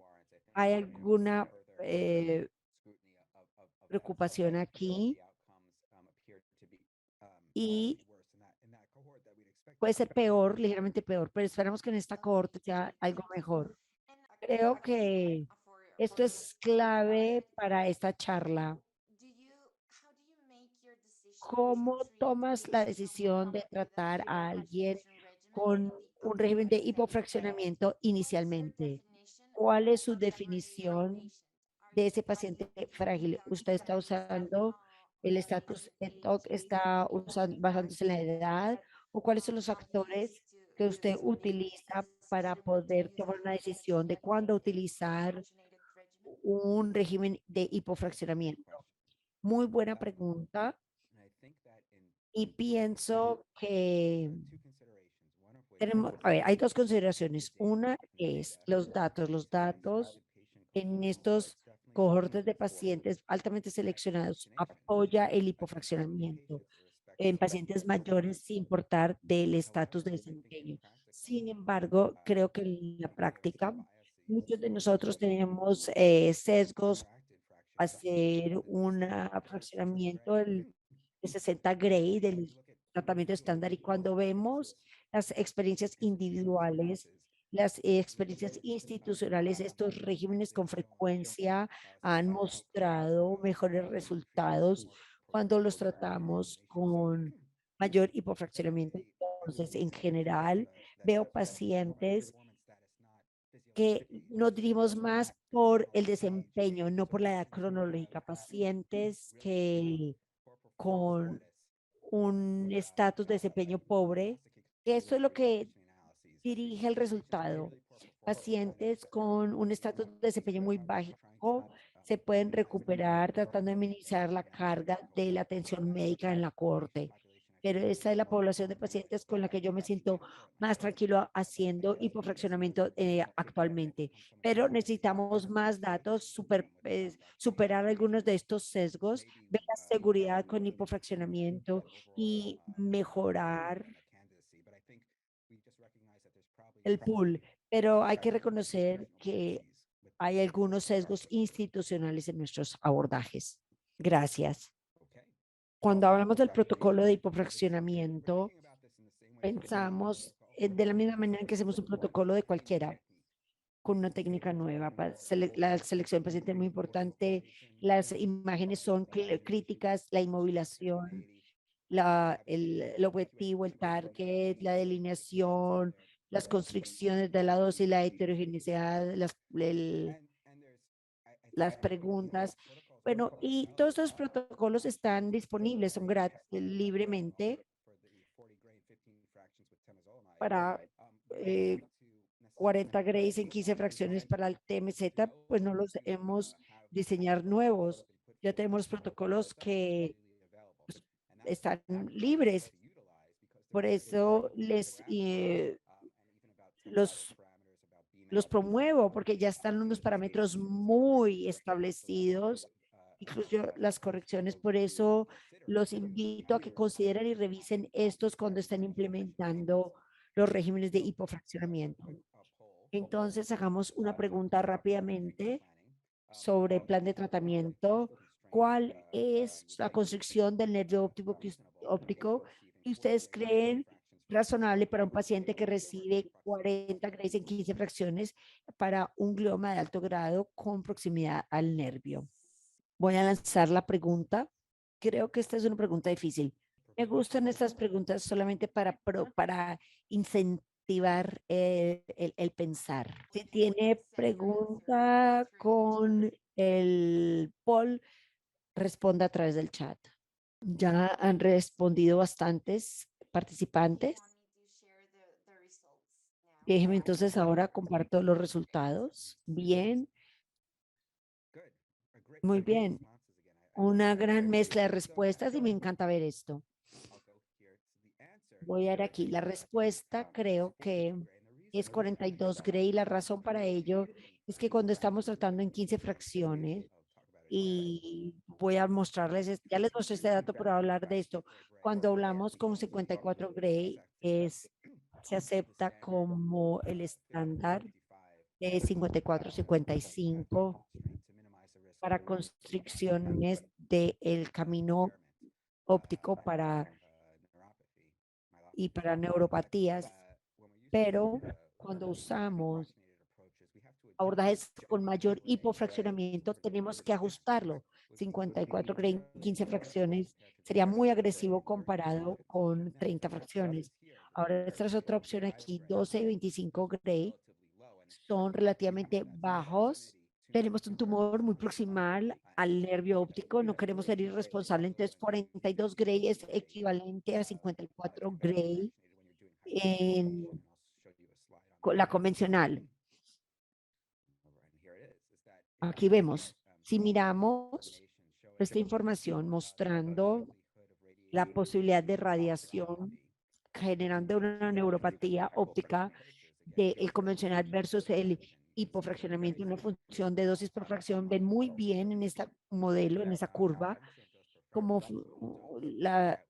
hay alguna eh, preocupación aquí y puede ser peor, ligeramente peor, pero esperamos que en esta cohorte sea algo mejor. Creo que esto es clave para esta charla. ¿Cómo tomas la decisión de tratar a alguien con un régimen de hipofraccionamiento inicialmente? ¿Cuál es su definición de ese paciente frágil? ¿Usted está usando el estatus ETOC, está usando, basándose en la edad? ¿O cuáles son los factores que usted utiliza para poder tomar una decisión de cuándo utilizar un régimen de hipofraccionamiento? Muy buena pregunta. Y pienso que tenemos, a ver, hay dos consideraciones. Una es los datos. Los datos en estos cohortes de pacientes altamente seleccionados apoya el hipofraccionamiento en pacientes mayores sin importar del estatus de desempeño. Sin embargo, creo que en la práctica muchos de nosotros tenemos sesgos hacer un fraccionamiento de 60 Gray del tratamiento estándar y cuando vemos las experiencias individuales, las experiencias institucionales, estos regímenes con frecuencia han mostrado mejores resultados cuando los tratamos con mayor hipofraccionamiento. Entonces, en general, veo pacientes que nos dirigimos más por el desempeño, no por la edad cronológica. Pacientes que con un estatus de desempeño pobre, que eso es lo que dirige el resultado. Pacientes con un estatus de desempeño muy bajo se pueden recuperar tratando de minimizar la carga de la atención médica en la corte. Pero esa es la población de pacientes con la que yo me siento más tranquilo haciendo hipofraccionamiento actualmente. Pero necesitamos más datos, superar algunos de estos sesgos, ver la seguridad con hipofraccionamiento y mejorar el pool, pero hay que reconocer que hay algunos sesgos institucionales en nuestros abordajes. Gracias. Cuando hablamos del protocolo de hipofraccionamiento, pensamos de la misma manera en que hacemos un protocolo de cualquiera, con una técnica nueva. La selección del paciente es muy importante, las imágenes son críticas, la inmovilización, el objetivo, el target, la delineación, las constricciones de la dosis, la heterogeneidad, las preguntas. Bueno, y todos estos protocolos están disponibles, son libremente para 40 grays en 15 fracciones para el TMZ, pues no los hemos diseñar nuevos. Ya tenemos protocolos que pues, están libres. Por eso los, los promuevo, porque ya están unos parámetros muy establecidos, incluso las correcciones. Por eso los invito a que consideren y revisen estos cuando estén implementando los regímenes de hipofraccionamiento. Entonces, hagamos una pregunta rápidamente sobre plan de tratamiento. ¿Cuál es la construcción del nervio óptico que ustedes creen razonable para un paciente que recibe 40 grays en 15 fracciones para un glioma de alto grado con proximidad al nervio? Voy a lanzar la pregunta. Creo que esta es una pregunta difícil. Me gustan estas preguntas solamente para incentivar el pensar. Si tiene pregunta con el poll, responda a través del chat. Ya han respondido bastantes participantes. Déjeme entonces ahora comparto los resultados. Bien, muy bien. Una gran mezcla de respuestas y me encanta ver esto. Voy a ver aquí. La respuesta creo que es 42 Gray. La razón para ello es que cuando estamos tratando en 15 fracciones, y voy a mostrarles, ya les mostré este dato, pero voy a hablar de esto. Cuando hablamos con 54 Gray, se acepta como el estándar de 54-55 para constricciones del camino óptico y para neuropatías, pero cuando usamos abordajes con mayor hipofraccionamiento, tenemos que ajustarlo. 54 Gray en 15 fracciones sería muy agresivo comparado con 30 fracciones. Ahora, esta es otra opción aquí, 12 y 25 Gray son relativamente bajos. Tenemos un tumor muy proximal al nervio óptico, no queremos ser irresponsables, entonces 42 Gray es equivalente a 54 Gray en la convencional. Aquí vemos, si miramos esta información mostrando la posibilidad de radiación generando una neuropatía óptica del convencional versus el hipofraccionamiento, una función de dosis por fracción, ven muy bien en este modelo, en esa curva, como la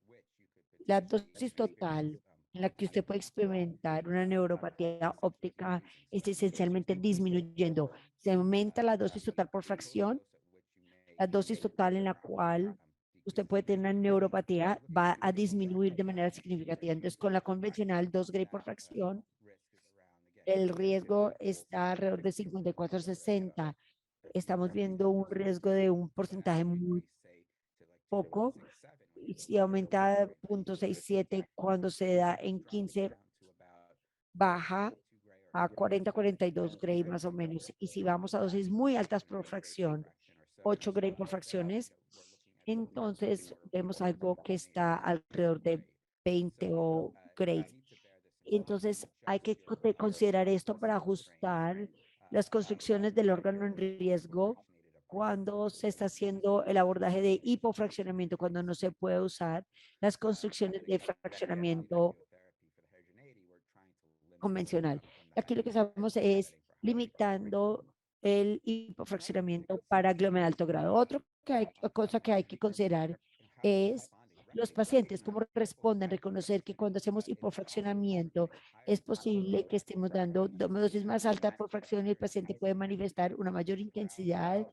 dosis total en la que usted puede experimentar una neuropatía óptica es esencialmente disminuyendo. Se aumenta la dosis total por fracción, la dosis total en la cual usted puede tener una neuropatía va a disminuir de manera significativa. Entonces, con la convencional 2 Gray por fracción, el riesgo está alrededor de 54-60. Estamos viendo un riesgo de un porcentaje muy poco. Y si aumenta 0.67 cuando se da en 15, baja a 40-42 Gray más o menos. Y si vamos a dosis muy altas por fracción, 8 Gray por fracciones, entonces vemos algo que está alrededor de 20 o Gray. Entonces hay que considerar esto para ajustar las construcciones del órgano en riesgo cuando se está haciendo el abordaje de hipofraccionamiento, cuando no se puede usar las construcciones de fraccionamiento convencional. Aquí lo que estamos es limitando el hipofraccionamiento para gloma de alto grado. Otra cosa que hay que considerar es los pacientes, cómo responden, reconocer que cuando hacemos hipofraccionamiento es posible que estemos dando dosis más alta por fracción y el paciente puede manifestar una mayor intensidad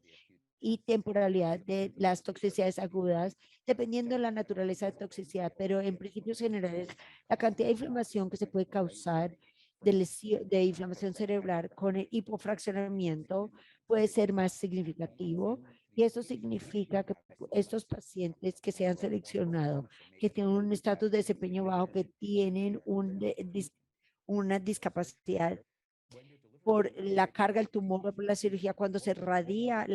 y temporalidad de las toxicidades agudas, dependiendo de la naturaleza de toxicidad, pero en principios generales, la cantidad de inflamación que se puede causar de inflamación cerebral con el hipofraccionamiento puede ser más significativo. Y eso significa que estos pacientes que se han seleccionado, que tienen un estatus de desempeño bajo, que tienen una discapacidad por la carga del tumor, por la cirugía, cuando se radia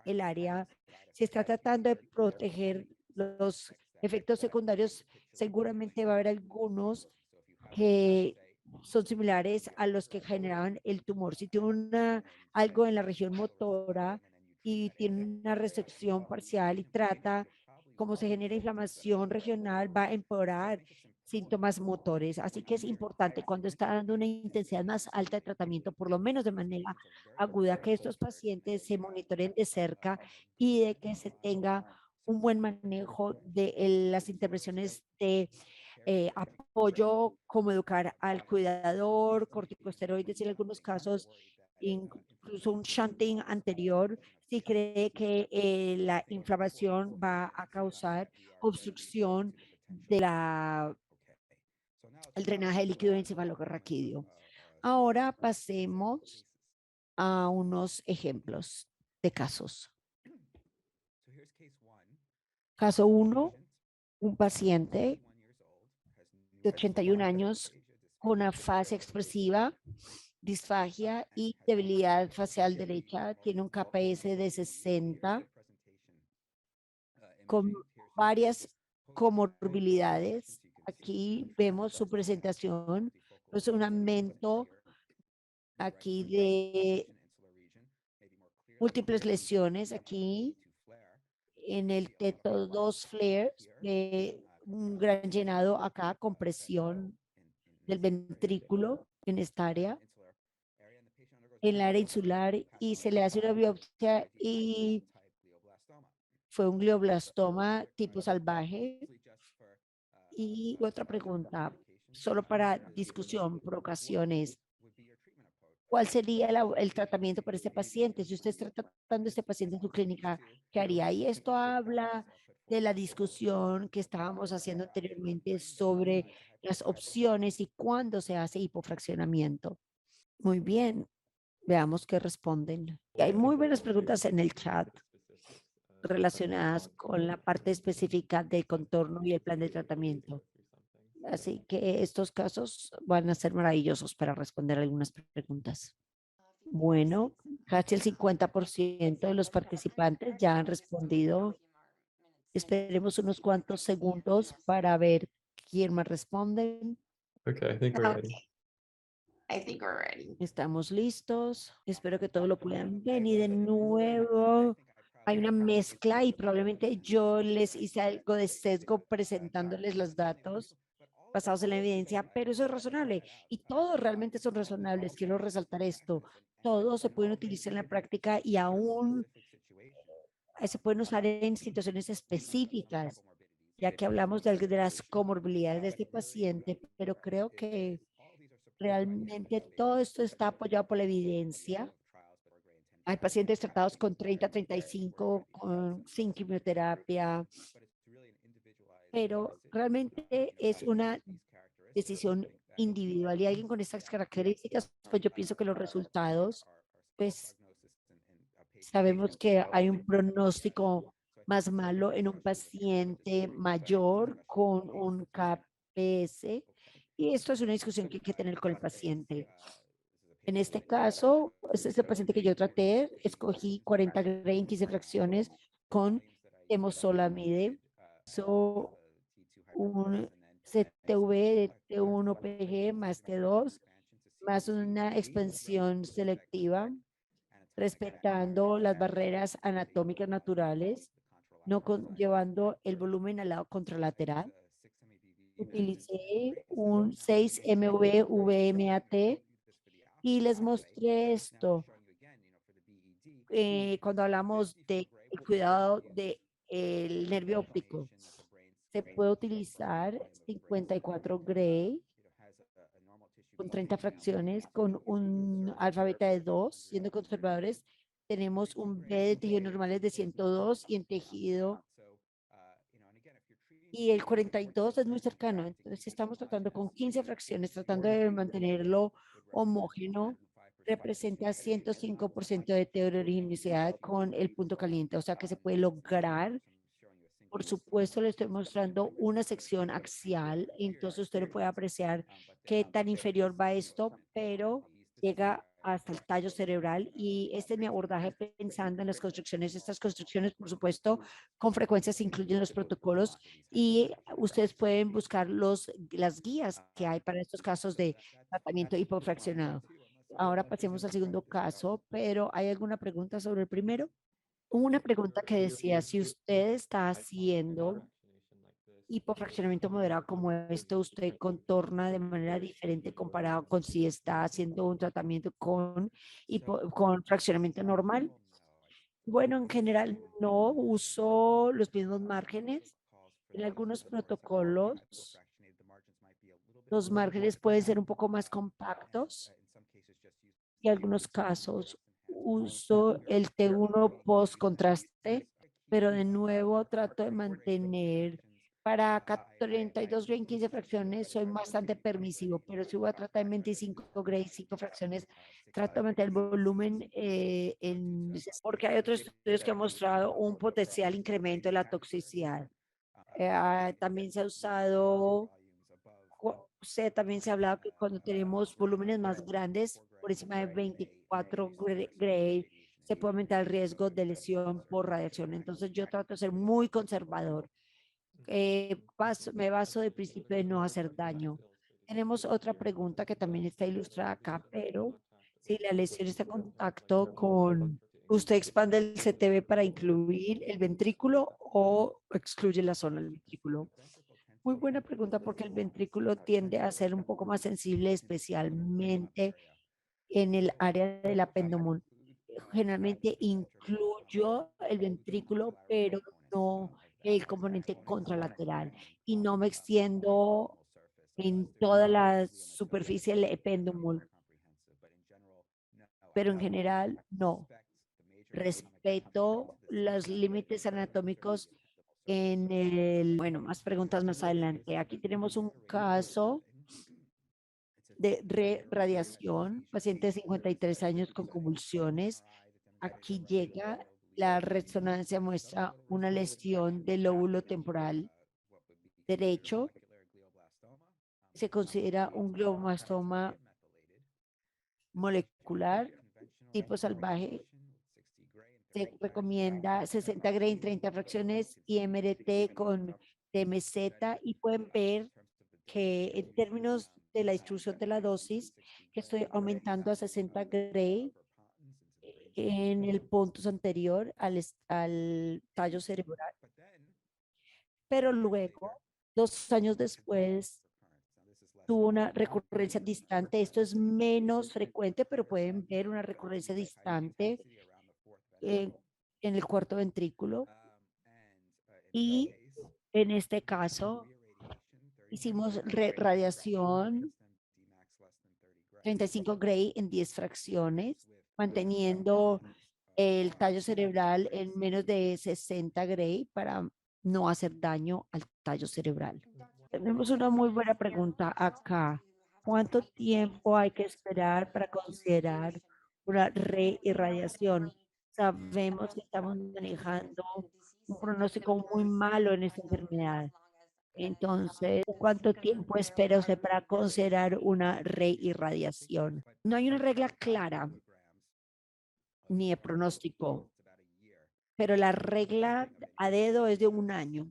el área, se está tratando de proteger los efectos secundarios. Seguramente va a haber algunos que son similares a los que generaban el tumor. Si tiene algo en la región motora y tiene una recepción parcial y trata cómo se genera inflamación regional, va a empeorar síntomas motores. Así que es importante cuando está dando una intensidad más alta de tratamiento, por lo menos de manera aguda, que estos pacientes se monitoreen de cerca y de que se tenga un buen manejo de las intervenciones de apoyo, como educar al cuidador, corticosteroides y en algunos casos incluso un shunting anterior si cree que la inflamación va a causar obstrucción de el drenaje líquido encefalorraquídeo. Ahora pasemos a unos ejemplos de casos. Caso 1, un paciente de 81 años con afasia expresiva, disfagia y debilidad facial derecha, tiene un KPS de 60, con varias comorbilidades. Aquí vemos su presentación, es un aumento aquí de múltiples lesiones, aquí en el teto, dos flares, un gran llenado acá, compresión del ventrículo en esta área. en la área insular y se le hace una biopsia y fue un glioblastoma tipo salvaje. Y otra pregunta, solo para discusión por ocasiones, ¿cuál sería el tratamiento para este paciente? Si usted está tratando a este paciente en su clínica, ¿qué haría? Y esto habla de la discusión que estábamos haciendo anteriormente sobre las opciones y cuándo se hace hipofraccionamiento. Muy bien, veamos qué responden. Y hay muy buenas preguntas en el chat relacionadas con la parte específica del contorno y el plan de tratamiento. Así que estos casos van a ser maravillosos para responder algunas preguntas. Bueno, casi el 50% de los participantes ya han respondido. Esperemos unos cuantos segundos para ver quién más responde.
Okay, I think we're ready.
I think we're ready.
Estamos listos. Espero que todos lo puedan ver. Y de nuevo, hay una mezcla y probablemente yo les hice algo de sesgo presentándoles los datos basados en la evidencia, pero eso es razonable y todos realmente son razonables. Quiero resaltar esto. Todos se pueden utilizar en la práctica y aún se pueden usar en situaciones específicas, ya que hablamos de las comorbilidades de este paciente, pero creo que realmente todo esto está apoyado por la evidencia. Hay pacientes tratados con 30, 35, sin quimioterapia, pero realmente es una decisión individual y alguien con estas características, pues yo pienso que los resultados, pues sabemos que hay un pronóstico más malo en un paciente mayor con un KPS y esto es una discusión que hay que tener con el paciente. En este caso, este es el paciente que yo traté, escogí 40 gray en 15 fracciones con temozolomide, un CTV de T1PG más T2, más una expansión selectiva, respetando las barreras anatómicas naturales, no llevando el volumen al lado contralateral. Utilicé un 6 MV VMAT y les mostré esto cuando hablamos de el cuidado del nervio óptico. Se puede utilizar 54 gray con 30 fracciones, con un alfa beta de 2, siendo conservadores. Tenemos un B de tejido normales de 102 y en tejido. Y el 42 es muy cercano. Entonces, estamos tratando con 15 fracciones, tratando de mantenerlo homógeno, representa 105% de heterogeneidad con el punto caliente, o sea que se puede lograr. Por supuesto, le estoy mostrando una sección axial, entonces usted lo puede apreciar qué tan inferior va esto, pero llega hasta el tallo cerebral y este es mi abordaje pensando en las construcciones. Estas construcciones, por supuesto, con frecuencia se incluyen los protocolos y ustedes pueden buscar las guías que hay para estos casos de tratamiento hipofraccionado. Ahora pasemos al segundo caso, pero ¿hay alguna pregunta sobre el primero? Una pregunta que decía, si usted está haciendo hipofraccionamiento moderado como esto, usted contorna de manera diferente comparado con si está haciendo un tratamiento con fraccionamiento normal. Bueno, en general no uso los mismos márgenes. En algunos protocolos, los márgenes pueden ser un poco más compactos y en algunos casos uso el T1 post contraste, pero de nuevo trato de mantener para 32 gray en 15 fracciones, soy bastante permisivo, pero si voy a tratar en 25 gray, 5 fracciones, trato de mantener el volumen porque hay otros estudios que han mostrado un potencial incremento de la toxicidad. También se ha usado también se ha hablado que cuando tenemos volúmenes más grandes, por encima de 24 gray, se puede aumentar el riesgo de lesión por radiación. Entonces yo trato de ser muy conservador. Me baso del principio de no hacer daño. Tenemos otra pregunta que también está ilustrada acá, pero si la lesión está en contacto con, ¿usted expande el CTV para incluir el ventrículo o excluye la zona del ventrículo? Muy buena pregunta porque el ventrículo tiende a ser un poco más sensible, especialmente en el área del apendumón. Generalmente incluyo el ventrículo, pero no el componente contralateral y no me extiendo en toda la superficie del ependumón, pero en general no. Respeto los límites anatómicos en el, bueno, más preguntas más adelante. Aquí tenemos un caso de radiación, paciente de 53 años con convulsiones. Aquí llega la resonancia, muestra una lesión del lóbulo temporal derecho. Se considera un glioblastoma molecular tipo salvaje. Se recomienda 60 Gray en 30 fracciones y MRT con TMZ y pueden ver que en términos de la distribución de la dosis, que estoy aumentando a 60 Gray en el punto anterior al tallo cerebral, pero luego, 2 años después, tuvo una recurrencia distante. Esto es menos frecuente, pero pueden ver una recurrencia distante eh, en el cuarto ventrículo. Y en este caso, hicimos radiación 35 Gray en 10 fracciones, manteniendo el tallo cerebral en menos de 60 Gray para no hacer daño al tallo cerebral. Tenemos una muy buena pregunta acá. ¿Cuánto tiempo hay que esperar para considerar una reirradiación? Sabemos que estamos manejando un pronóstico muy malo en esta enfermedad. Entonces, ¿cuánto tiempo espera usted para considerar una reirradiación? No hay una regla clara ni de pronóstico, pero la regla a dedo es de 1 año,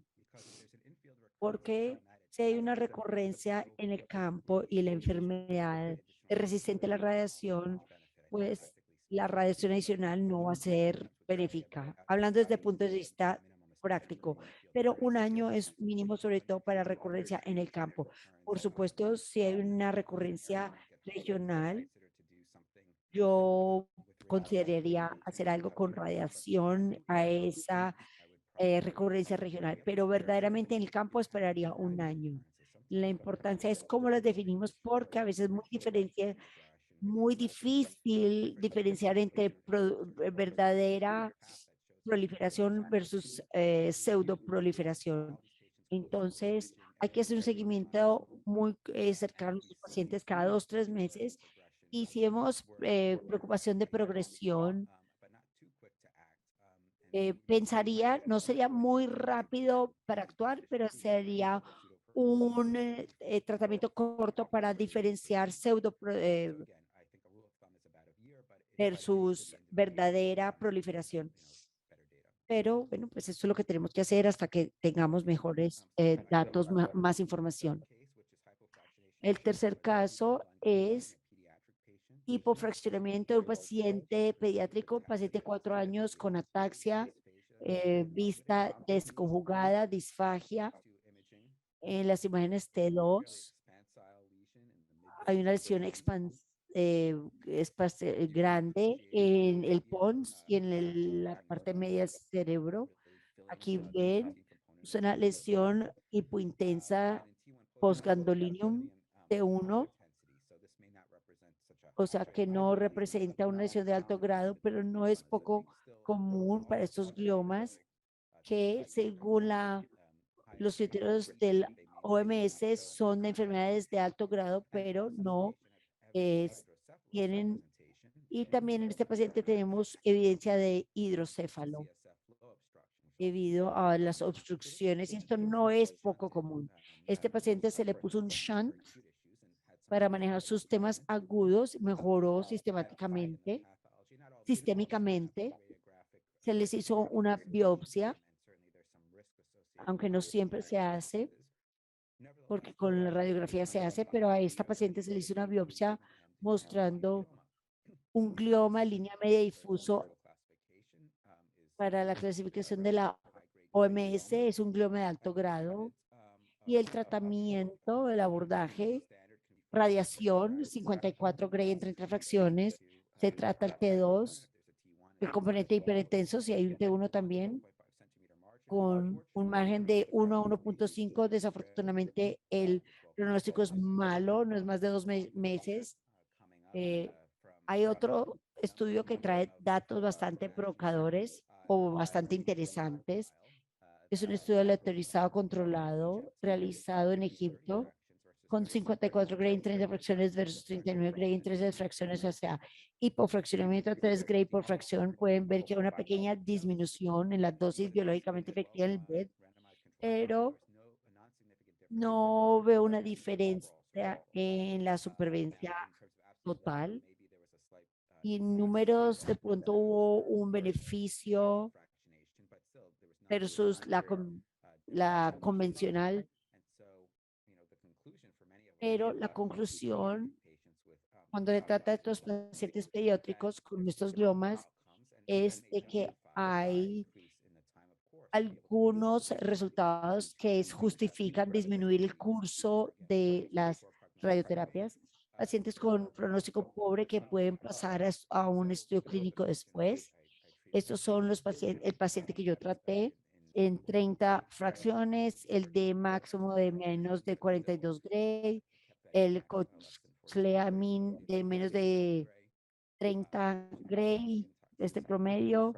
porque si hay una recurrencia en el campo y la enfermedad es resistente a la radiación, pues la radiación adicional no va a ser benéfica. Hablando desde el punto de vista práctico, pero 1 año es mínimo, sobre todo para recurrencia en el campo. Por supuesto, si hay una recurrencia regional, yo consideraría hacer algo con radiación a esa recurrencia regional, pero verdaderamente en el campo esperaría 1 año. La importancia es cómo las definimos, porque a veces es muy difícil diferenciar entre verdadera proliferación versus pseudo proliferación. Entonces, hay que hacer un seguimiento muy cercano a los pacientes cada 2, 3 meses. Y si vemos preocupación de progresión, pensaría, no sería muy rápido para actuar, pero sería un tratamiento corto para diferenciar versus verdadera proliferación. Pero bueno, pues eso es lo que tenemos que hacer hasta que tengamos mejores datos, más información. El tercer caso es hipofraccionamiento de un paciente pediátrico, paciente de 4 años con ataxia, vista desconjugada, disfagia. En las imágenes T2 hay una lesión grande en el pons y en la parte media del cerebro. Aquí ven, es una lesión hipointensa postgandolinum T1, o sea que no representa una lesión de alto grado, pero no es poco común para estos gliomas que, según los criterios del OMS, son de enfermedades de alto grado, pero no tienen. Y también en este paciente tenemos evidencia de hidrocéfalo debido a las obstrucciones, y esto no es poco común. Este paciente se le puso un shunt para manejar sus temas agudos, mejoró sistémicamente. Se les hizo una biopsia, aunque no siempre se hace, porque con la radiografía se hace, pero a esta paciente se le hizo una biopsia mostrando un glioma en línea media difuso. Para la clasificación de la OMS es un glioma de alto grado, y el tratamiento, el abordaje radiación, 54 Gray en 30 fracciones. Se trata el T2, el componente hiperintenso, si hay un T1 también, con un margen de 1 a 1.5. Desafortunadamente, el pronóstico es malo, no es más de 2 meses. Hay otro estudio que trae datos bastante provocadores o bastante interesantes. Es un estudio aleatorizado controlado realizado en Egipto con 54 Gray en 30 fracciones versus 39 Gray en 13 fracciones, o sea, hipofraccionamiento a 3 Gray por fracción. Pueden ver que hay una pequeña disminución en la dosis biológicamente efectiva en el BED, pero no veo una diferencia en la supervivencia total. Y en números, de pronto hubo un beneficio versus la convencional, pero la conclusión, cuando se trata de estos pacientes pediátricos con estos gliomas, es de que hay algunos resultados que justifican disminuir el curso de las radioterapias. Pacientes con pronóstico pobre que pueden pasar a un estudio clínico después. Estos son los pacientes, el paciente que yo traté en 30 fracciones, el de máximo de menos de 42 Gray, el cochleamin de menos de 30 Gray, este promedio.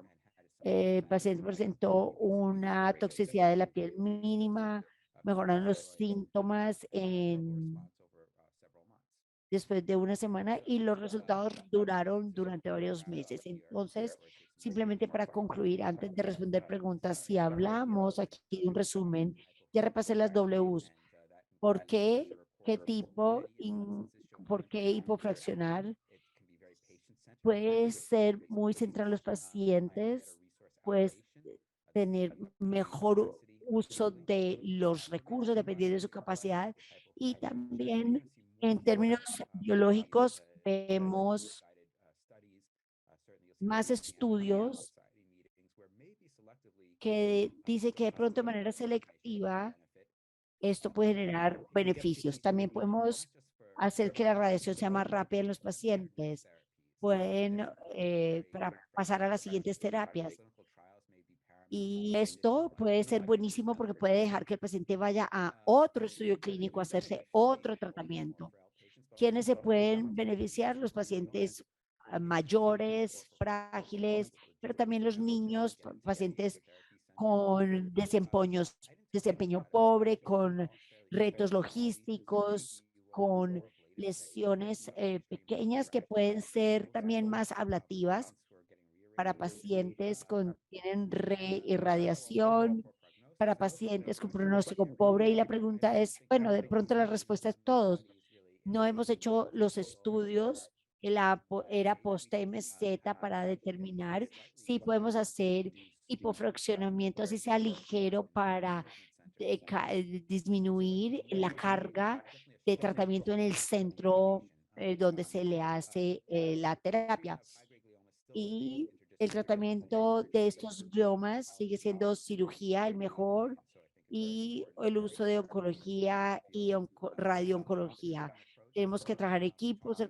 El paciente presentó una toxicidad de la piel mínima, mejoraron los síntomas después de una semana y los resultados duraron durante varios meses. Entonces, simplemente para concluir, antes de responder preguntas, si hablamos aquí de un resumen, ya repasé las Ws. ¿Por qué? ¿Qué tipo? ¿Por qué hipofraccionar? Puede ser muy central en los pacientes, pues tener mejor uso de los recursos dependiendo de su capacidad, y también en términos biológicos vemos más estudios que dice que de pronto de manera selectiva esto puede generar beneficios. También podemos hacer que la radiación sea más rápida en los pacientes. Pueden para pasar a las siguientes terapias. Y esto puede ser buenísimo porque puede dejar que el paciente vaya a otro estudio clínico a hacerse otro tratamiento. ¿Quiénes se pueden beneficiar? Los pacientes mayores, frágiles, pero también los niños, pacientes con desempeño pobre, con retos logísticos, con lesiones pequeñas que pueden ser también más ablativas para pacientes con tienen irradiación, para pacientes con pronóstico pobre. Y la pregunta es, bueno, de pronto la respuesta es todos. No hemos hecho los estudios en la era post-MZ para determinar si podemos hacer hipofraccionamiento, así sea ligero, para disminuir la carga de tratamiento en el centro donde se le hace la terapia. Y el tratamiento de estos gliomas sigue siendo cirugía el mejor, y el uso de oncología y radiooncología. Tenemos que trabajar equipos,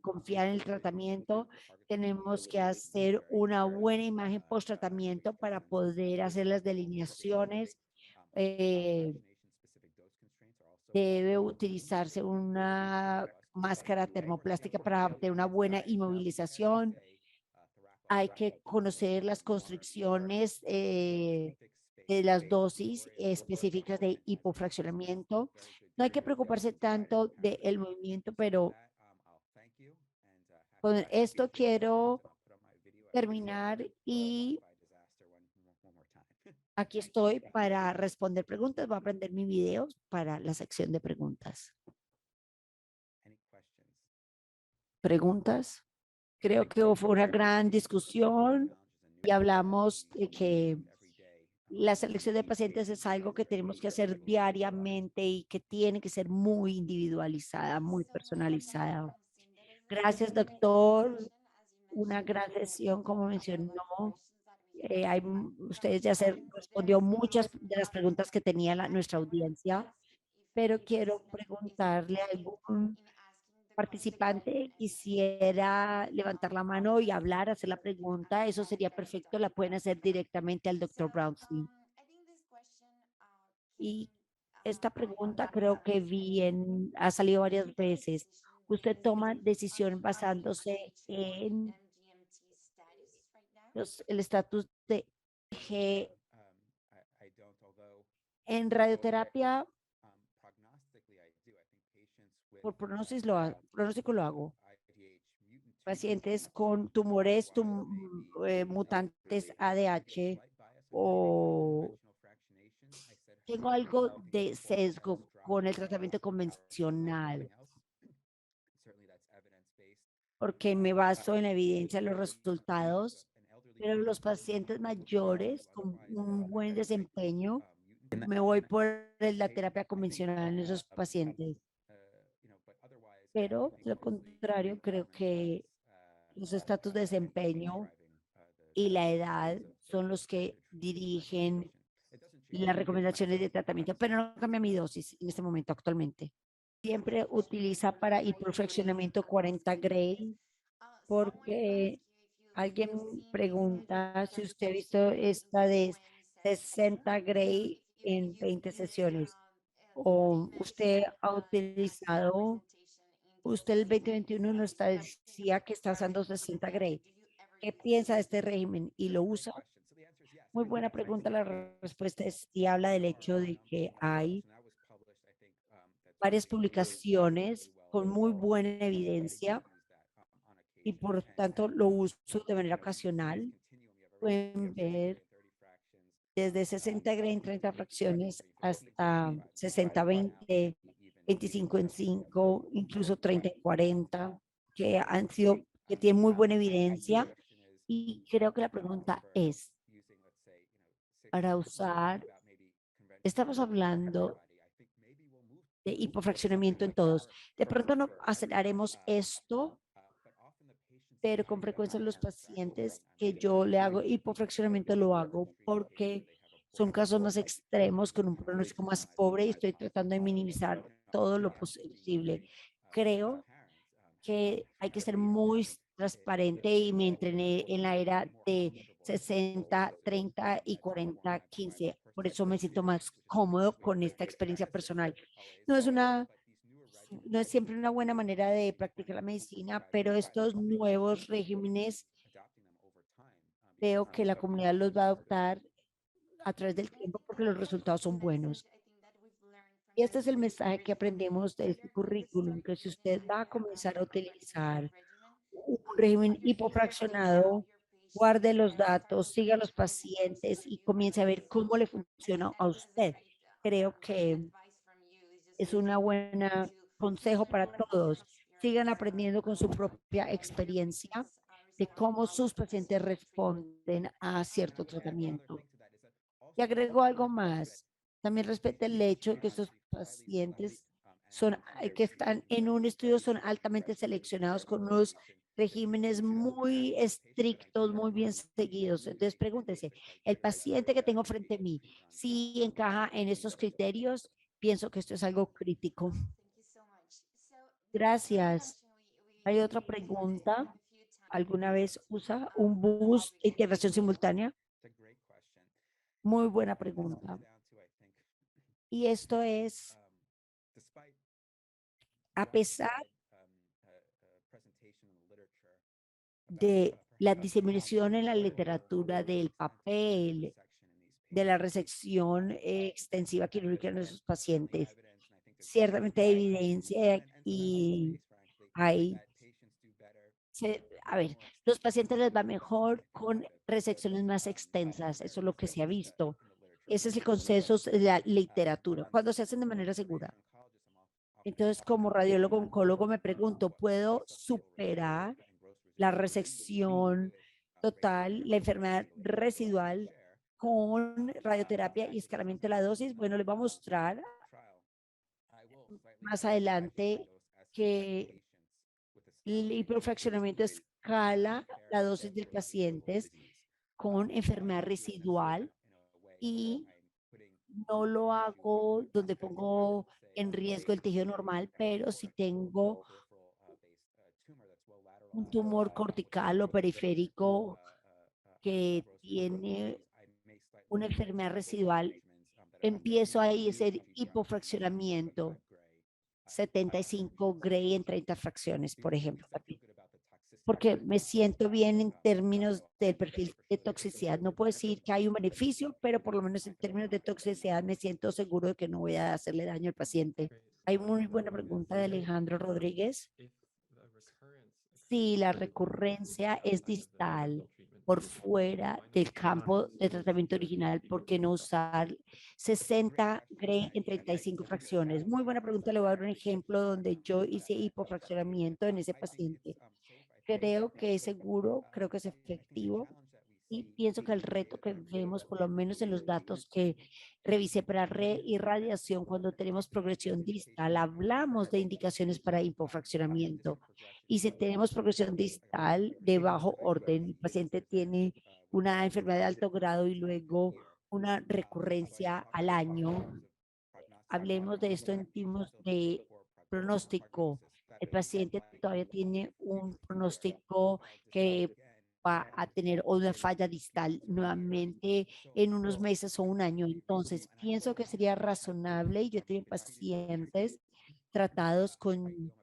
confiar en el tratamiento. Tenemos que hacer una buena imagen post tratamiento para poder hacer las delineaciones. Debe utilizarse una máscara termoplástica para obtener una buena inmovilización. Hay que conocer las constricciones de las dosis específicas de hipofraccionamiento. No hay que preocuparse tanto del movimiento, pero con esto quiero terminar y aquí estoy para responder preguntas. Voy a aprender mi video para la sección de preguntas. ¿Preguntas? Creo que fue una gran discusión y hablamos de que la selección de pacientes es algo que tenemos que hacer diariamente y que tiene que ser muy individualizada, muy personalizada. Gracias, doctor. Una gran sesión, como mencionó. Ustedes ya se respondió muchas de las preguntas que tenía nuestra audiencia, pero quiero preguntarle algún participante quisiera levantar la mano y hablar, hacer la pregunta, eso sería perfecto. La pueden hacer directamente al doctor Brownstein. Y esta pregunta creo que ha salido varias veces. ¿Usted toma decisión basándose en el estatus de G en radioterapia? Por pronóstico lo hago. Pacientes con tumores mutantes ADH o tengo algo de sesgo con el tratamiento convencional porque me baso en la evidencia de los resultados, pero los pacientes mayores con un buen desempeño, me voy por la terapia convencional en esos pacientes. Pero, de lo contrario, creo que los estatus de desempeño y la edad son los que dirigen las recomendaciones de tratamiento, pero no cambia mi dosis en este momento actualmente. Siempre utiliza para hiperfraccionamiento 40 Gray, porque alguien pregunta si usted ha visto esta de 60 Gray en 20 sesiones o usted ha utilizado, usted el 2021 nos decía que está usando 60 Gray. ¿Qué piensa de este régimen y lo usa? Muy buena pregunta. La respuesta es sí, habla del hecho de que hay varias publicaciones con muy buena evidencia y por tanto lo uso de manera ocasional. Pueden ver desde 60 Gray en 30 fracciones hasta 60-20, 25 en 5, incluso 30 en 40, que tienen muy buena evidencia. Y creo que la pregunta es, para usar, estamos hablando de hipofraccionamiento en todos. De pronto no haremos esto, pero con frecuencia los pacientes que yo le hago hipofraccionamiento lo hago porque son casos más extremos con un pronóstico más pobre y estoy tratando de minimizar todo lo posible. Creo que hay que ser muy transparente y me entrené en la era de 60, 30 y 40, 15. Por eso me siento más cómodo con esta experiencia personal. No es una no es siempre una buena manera de practicar la medicina, pero estos nuevos regímenes veo que la comunidad los va a adoptar a través del tiempo porque los resultados son buenos. Y este es el mensaje que aprendemos de este currículum, que si usted va a comenzar a utilizar un régimen hipofraccionado, guarde los datos, siga a los pacientes y comience a ver cómo le funciona a usted. Creo que es una buena consejo para todos. Sigan aprendiendo con su propia experiencia de cómo sus pacientes responden a cierto tratamiento. Y agrego algo más. También respeta el hecho de que estos pacientes que están en un estudio son altamente seleccionados con unos regímenes muy estrictos, muy bien seguidos. Entonces pregúntese, el paciente que tengo frente a mí, si encaja en estos criterios, pienso que esto es algo crítico. Gracias. ¿Hay otra pregunta? ¿Alguna vez usa un bus de integración simultánea? Muy buena pregunta. Y esto es, a pesar de la diseminación en la literatura del papel, de la resección extensiva quirúrgica en esos pacientes, ciertamente hay evidencia y hay, a ver, los pacientes les va mejor con resecciones más extensas, eso es lo que se ha visto. Ese es el consenso de la literatura, cuando se hacen de manera segura. Entonces, como radiólogo oncólogo, me pregunto, ¿puedo superar la resección total, la enfermedad residual con radioterapia y escalamiento de la dosis? Bueno, les voy a mostrar más adelante que el hiperfraccionamiento escala la dosis de pacientes con enfermedad residual y no lo hago donde pongo en riesgo el tejido normal, pero si tengo un tumor cortical o periférico que tiene una enfermedad residual, empiezo ahí a hacer hipofraccionamiento, 75 Gray en 30 fracciones, por ejemplo, también. Porque me siento bien en términos del perfil de toxicidad. No puedo decir que hay un beneficio, pero por lo menos en términos de toxicidad me siento seguro de que no voy a hacerle daño al paciente. Hay muy buena pregunta de Alejandro Rodríguez. Si la recurrencia es distal por fuera del campo de tratamiento original, ¿por qué no usar 60 Gray en 35 fracciones? Muy buena pregunta. Le voy a dar un ejemplo donde yo hice hipofraccionamiento en ese paciente. Creo que es seguro, creo que es efectivo y pienso que el reto que vemos, por lo menos en los datos que revisé para reirradiación, cuando tenemos progresión distal, hablamos de indicaciones para hipofraccionamiento. Y si tenemos progresión distal de bajo orden, el paciente tiene una enfermedad de alto grado y luego una recurrencia al año, hablemos de esto en términos de pronóstico. El paciente todavía tiene un pronóstico que va a tener una falla distal nuevamente en unos meses o un año. Entonces, pienso que sería razonable, y yo tengo pacientes tratados con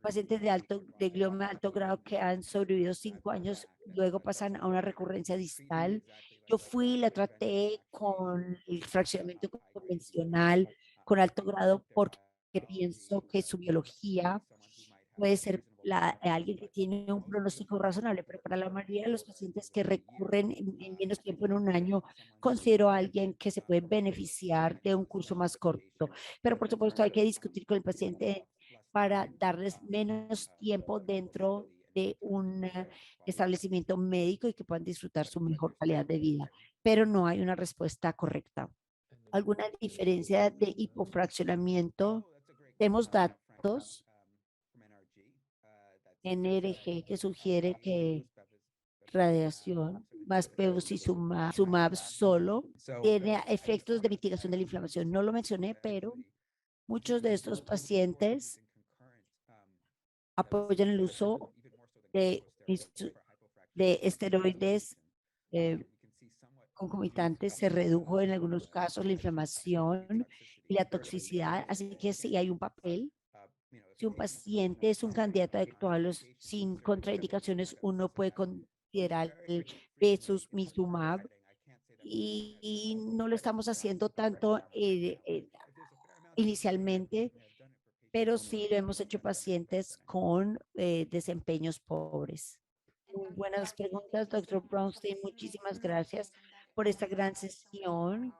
pacientes de glioma de alto grado que han sobrevivido 5 años, luego pasan a una recurrencia distal. Yo fui y la traté con el fraccionamiento convencional, con alto grado, porque pienso que su biología puede ser la de alguien que tiene un pronóstico razonable, pero para la mayoría de los pacientes que recurren en menos tiempo, en un año, considero a alguien que se puede beneficiar de un curso más corto. Pero por supuesto hay que discutir con el paciente para darles menos tiempo dentro de un establecimiento médico y que puedan disfrutar su mejor calidad de vida. Pero no hay una respuesta correcta. ¿Alguna diferencia de hipofraccionamiento? Tenemos datos NRG que sugiere que radiación más sumab solo tiene efectos de mitigación de la inflamación. No lo mencioné, pero muchos de estos pacientes apoyan el uso de, de esteroides concomitantes. Se redujo en algunos casos la inflamación y la toxicidad, así que sí hay un papel. Si un paciente es un candidato actual sin contraindicaciones, uno puede considerar el bevacizumab y no lo estamos haciendo tanto inicialmente, pero sí lo hemos hecho pacientes con desempeños pobres. Muy buenas preguntas, doctor Brownstein. Muchísimas gracias por esta gran sesión